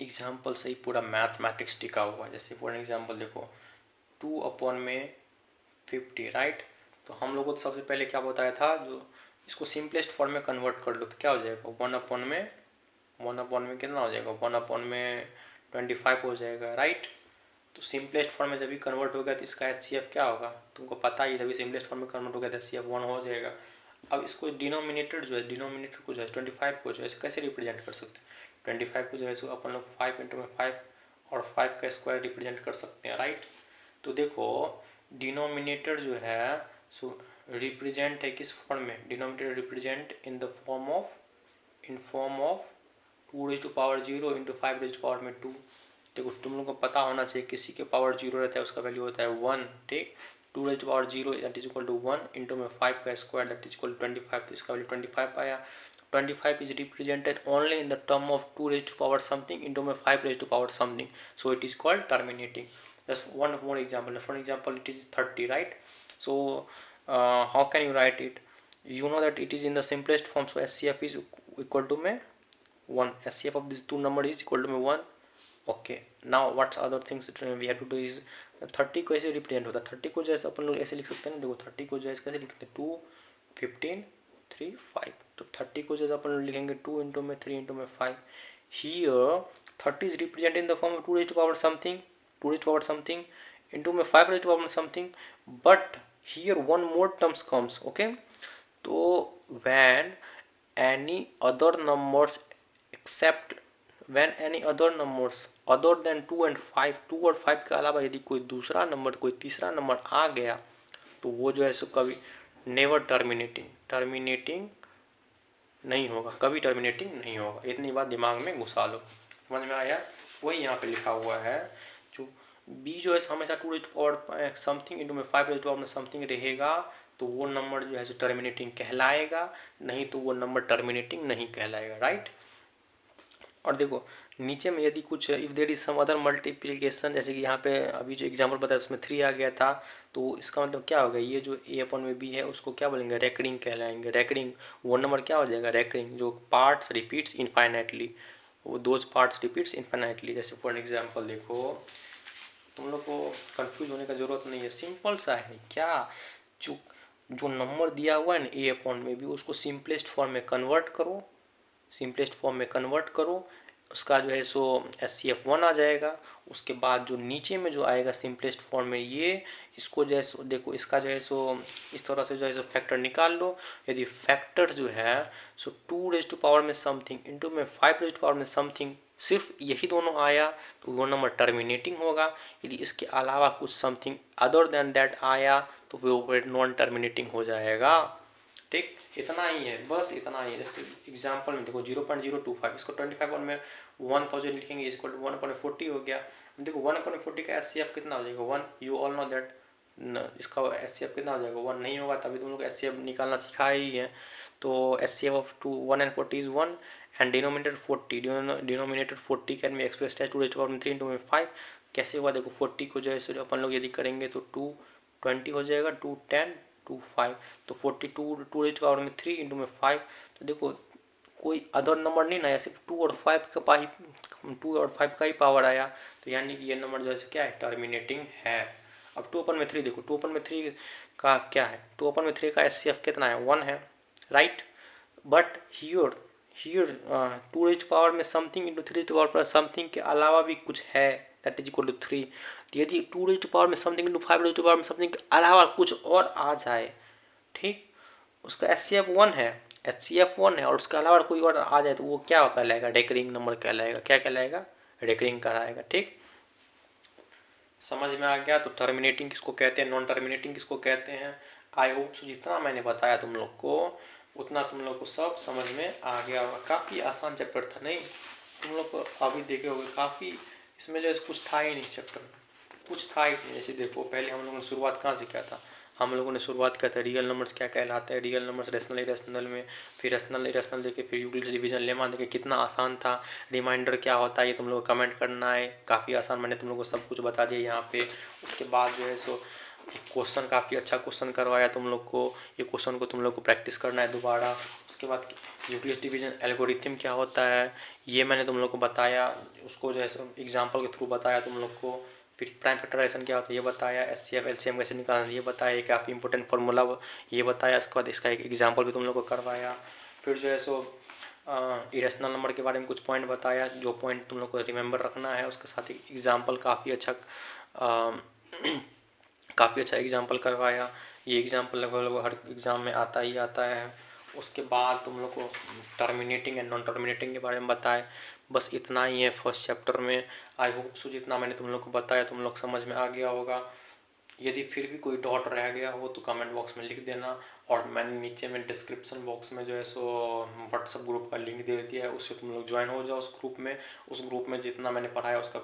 एग्जांपल से ही पूरा मैथमेटिक्स टिका हुआ है। जैसे फॉर एग्जांपल देखो 2/50, राइट, तो हम लोगों को सबसे पहले क्या बताया था, जो इसको सिंपलेस्ट फॉर्म में कन्वर्ट कर लो तो क्या हो जाएगा, 1/में कितना हो जाएगा, 1/में 25 हो जाएगा, राइट। तो सिंपलेस्ट फॉर्म में जब भी कन्वर्ट हो गया तो इसका HCF क्या होगा, तुमको पता ही, जब सिंपलेस्ट फॉर्म में कन्वर्ट हो गया तो HCF 1 हो जाएगा। अब इसको डिनोमिनेटर को जो है 25 को जो है कैसे रिप्रेजेंट कर सकते हैं, 25 को जो है अपन लोग 5 × 5 और 5 का स्क्वायर रिप्रेजेंट कर सकते हैं, राइट। तो देखो डिनोमिनेटर जो है सो रिप्रेजेंट है किस फॉर्म में, denominator represent in form of 2⁻0 × 5⁻²। देखो तुम लोग को पता होना चाहिए किसी के पावर 0 रहता है उसका वैल्यू होता है 1, ठीक। 2⁻0 that is equal to 1 into में 5 का square that is equal to 25, तो इसका वैल्यू 25 आया। 25 is represented only in the term of 2 something into में 5 something, so it is called terminating. Just one more example, for example it is 30, right. So how can you write it, you know that it is in the simplest form, so SCF is equal to में 1, SCF of these two number is equal to में 1। Okay, now what's other things we have to do is 30 को ऐसे represent होता है, 30 को जैसे अपन लोग ऐसे लिख सकते हैं ना, देखो 30 को जैसे कैसे लिख सकते हैं 2 15 3 5, तो 30 को जैसे अपन लोग लिखेंगे 2 इंटू में 3 इंटू में 5। Here 30 is represent in the form of 2 something into में 5 something, but here one more terms comes, okay. तो when any other numbers except when any other numbers other than 2 and 5, 2 और 5 के अलावा यदि कोई दूसरा नंबर, कोई तीसरा नंबर आ गया तो वो जो है सो कभी नेवर टर्मिनेटिंग नहीं होगा, कभी टर्मिनेटिंग नहीं होगा। इतनी बात दिमाग में घुसा लो, समझ में आया। वही यहाँ पे लिखा हुआ है, जो बी जो है हमेशा 2 समथिंग इंटू में 5 समथिंग रहेगा तो वो नंबर जो है सो टर्मिनेटिंग कहलाएगा, नहीं तो वो नंबर टर्मिनेटिंग नहीं कहलाएगा, राइट। और देखो नीचे में यदि कुछ if there is some other multiplication, जैसे कि यहाँ पे अभी जो एग्जांपल बताया उसमें 3 आ गया था, तो इसका मतलब क्या होगा, ये जो A/B है उसको क्या बोलेंगे, रेकरिंग कहलाएंगे। रेकरिंग वो नंबर क्या हो जाएगा, रेकरिंग, जो पार्ट्स रिपीट्स इनफाइनाइटली, वो दोज पार्ट्स रिपीट्स इनफाइनाइटली। जैसे फॉर एग्जाम्पल देखो, तुम लोग को कंफ्यूज होने का जरूरत नहीं है, सिंपल सा है क्या, जो नंबर दिया हुआ है ना A/B उसको सिंपलेस्ट फॉर्म में कन्वर्ट करो, उसका जो है सो SCF 1 आ जाएगा। उसके बाद जो नीचे में जो आएगा सिंपलेस्ट फॉर्म में ये, इसको जो है सो देखो इसका जो है सो इस तरह से जो है सो फैक्टर निकाल लो। यदि फैक्टर जो है सो 2 में समथिंग इंटू में 5 में समथिंग, सिर्फ यही दोनों आया तो वो नंबर टर्मिनेटिंग होगा। यदि इसके अलावा कुछ समथिंग अदर देन दैट आया तो वो नॉन टर्मिनेटिंग हो जाएगा, ठीक। इतना ही है, बस इतना ही है। जैसे एग्जाम्पल में देखो 0.025, इसको 25 में 1000 लिखेंगे, इसको 1/40 हो गया। देखो 1/40 का SCF कितना हो जाएगा 1, यू ऑल नो दैट। इसका SCF कितना हो जाएगा 1 नहीं होगा, तभी तुम लोग SCF निकालना सिखाए ही है। तो SCF of 1 and 40 is 1 and denominator 40 can be expressed as 2⁻3 × 5। कैसे हुआ देखो, 40 को जो है अपन लोग यदि करेंगे तो 220 हो जाएगा, 210 25, तो 42 2⁻3 इंटू में 5। तो देखो कोई अदर नंबर नहीं ना आया, सिर्फ 2 और 5 का ही पावर आया, तो यानी कि ये नंबर जो है क्या है, टर्मिनेटिंग है। अब 2/3 देखो, 2/3 का क्या है, 2/3 का SCF कितना है 1 है, राइट। बट हियर 2 में समथिंग इंटू 3 समथिंग के अलावा भी कुछ है दैट इज इक्वल टू 3। यदि 2 में समथिंग इंटू 5 में समथिंग के अलावा कुछ और आ जाए, ठीक, उसका SCF 1 है और उसके अलावा कोई और आ जाए तो वो क्या कहलाएगा, रेकरिंग नंबर कहलाएगा। क्या कहलाएगा, रेकरिंग कहलाएगा, ठीक। समझ में आ गया। तो टर्मिनेटिंग किसको कहते हैं, नॉन टर्मिनेटिंग किसको कहते हैं। आई होप जितना मैंने बताया तुम लोग को उतना तुम लोग को सब समझ में आ गया होगा। काफ़ी आसान चैप्टर था, नहीं तुम लोग को अभी देखे होगे, काफ़ी इसमें जो कुछ था ही नहीं चैप्टर, कुछ था ही नहीं। जैसे देखो पहले हम लोगों ने शुरुआत कहाँ से किया था, हम लोगों ने शुरुआत किया था रियल नंबर्स क्या कहलाते हैं, रियल नंबर्स रेशनल इरेशनल में, फिर रेशनल इरेशनल देखे, फिर यूक्लिड्स डिवीजन लेमा देखे, कितना आसान था। रिमाइंडर क्या होता है ये तुम लोग को कमेंट करना है, काफ़ी आसान, मैंने तुम लोग को सब कुछ बता दिया यहाँ पे। उसके बाद जो है सो एक क्वेश्चन, काफ़ी अच्छा क्वेश्चन करवाया तुम लोग को, ये क्वेश्चन को तुम लोग को प्रैक्टिस करना है दोबारा। उसके बाद यूक्लिड्स डिवीजन एल्गोरिथम क्या होता है ये मैंने तुम लोग को बताया, उसको जो है एग्जाम्पल के थ्रू बताया तुम लोग को। फिर प्राइम फैक्टराइजेशन क्या होता है ये बताया, एचसीएफ एलसीएम कैसे निकालना ये बताया, ये काफ़ी इंपॉर्टेंट फार्मूला ये बताया। इसके बाद इसका एक एग्जाम्पल भी तुम लोग को करवाया। फिर जो है सो इरेशनल नंबर के बारे में कुछ पॉइंट बताया, जो पॉइंट तुम लोग को रिमेंबर रखना है। उसके साथ एक एग्जाम्पल काफ़ी अच्छा एग्जाम्पल करवाया। ये एग्जाम्पल लगभग हर एग्ज़ाम में आता ही आता है। उसके बाद तुम लोग को टर्मिनेटिंग एंड नॉन टर्मिनेटिंग के बारे में बताए। बस इतना ही है फर्स्ट चैप्टर में। आई होप सो जितना मैंने तुम लोग को बताया तुम लोग समझ में आ गया होगा। यदि फिर भी कोई डाउट रह गया हो तो कमेंट बॉक्स में लिख देना, और मैंने नीचे में डिस्क्रिप्शन बॉक्स में जो है सो व्हाट्सअप ग्रुप का लिंक दे दिया है, उससे तुम लोग ज्वाइन हो जाओ उस ग्रुप में। उस ग्रुप में जितना मैंने पढ़ाया उसका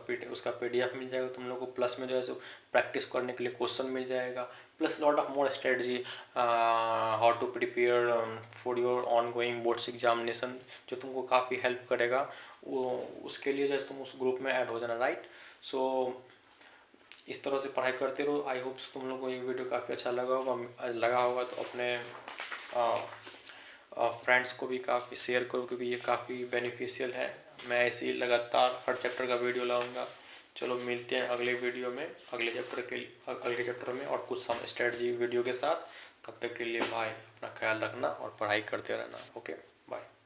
PDF मिल जाएगा तुम लोग को, प्लस में जो है सो प्रैक्टिस करने के लिए क्वेश्चन मिल जाएगा, plus lot of more strategy how to prepare for your ongoing boards examination, जो तुमको काफ़ी हेल्प करेगा। वो उसके लिए जैसे तुम उस ग्रुप में ऐड हो जाना, राइट। सो इस तरह से पढ़ाई करते रहो। आई होप तुम लोग को ये वीडियो काफ़ी अच्छा लगा होगा तो अपने फ्रेंड्स को भी काफ़ी शेयर करो, क्योंकि ये काफ़ी बेनिफिशियल है। मैं ऐसे ही लगातार हर चैप्टर का वीडियो लाऊंगा। चलो मिलते हैं अगले वीडियो में, अगले चैप्टर में और कुछ सम स्ट्रेटजी वीडियो के साथ। तब तक के लिए बाय, अपना ख्याल रखना और पढ़ाई करते रहना। Okay bye.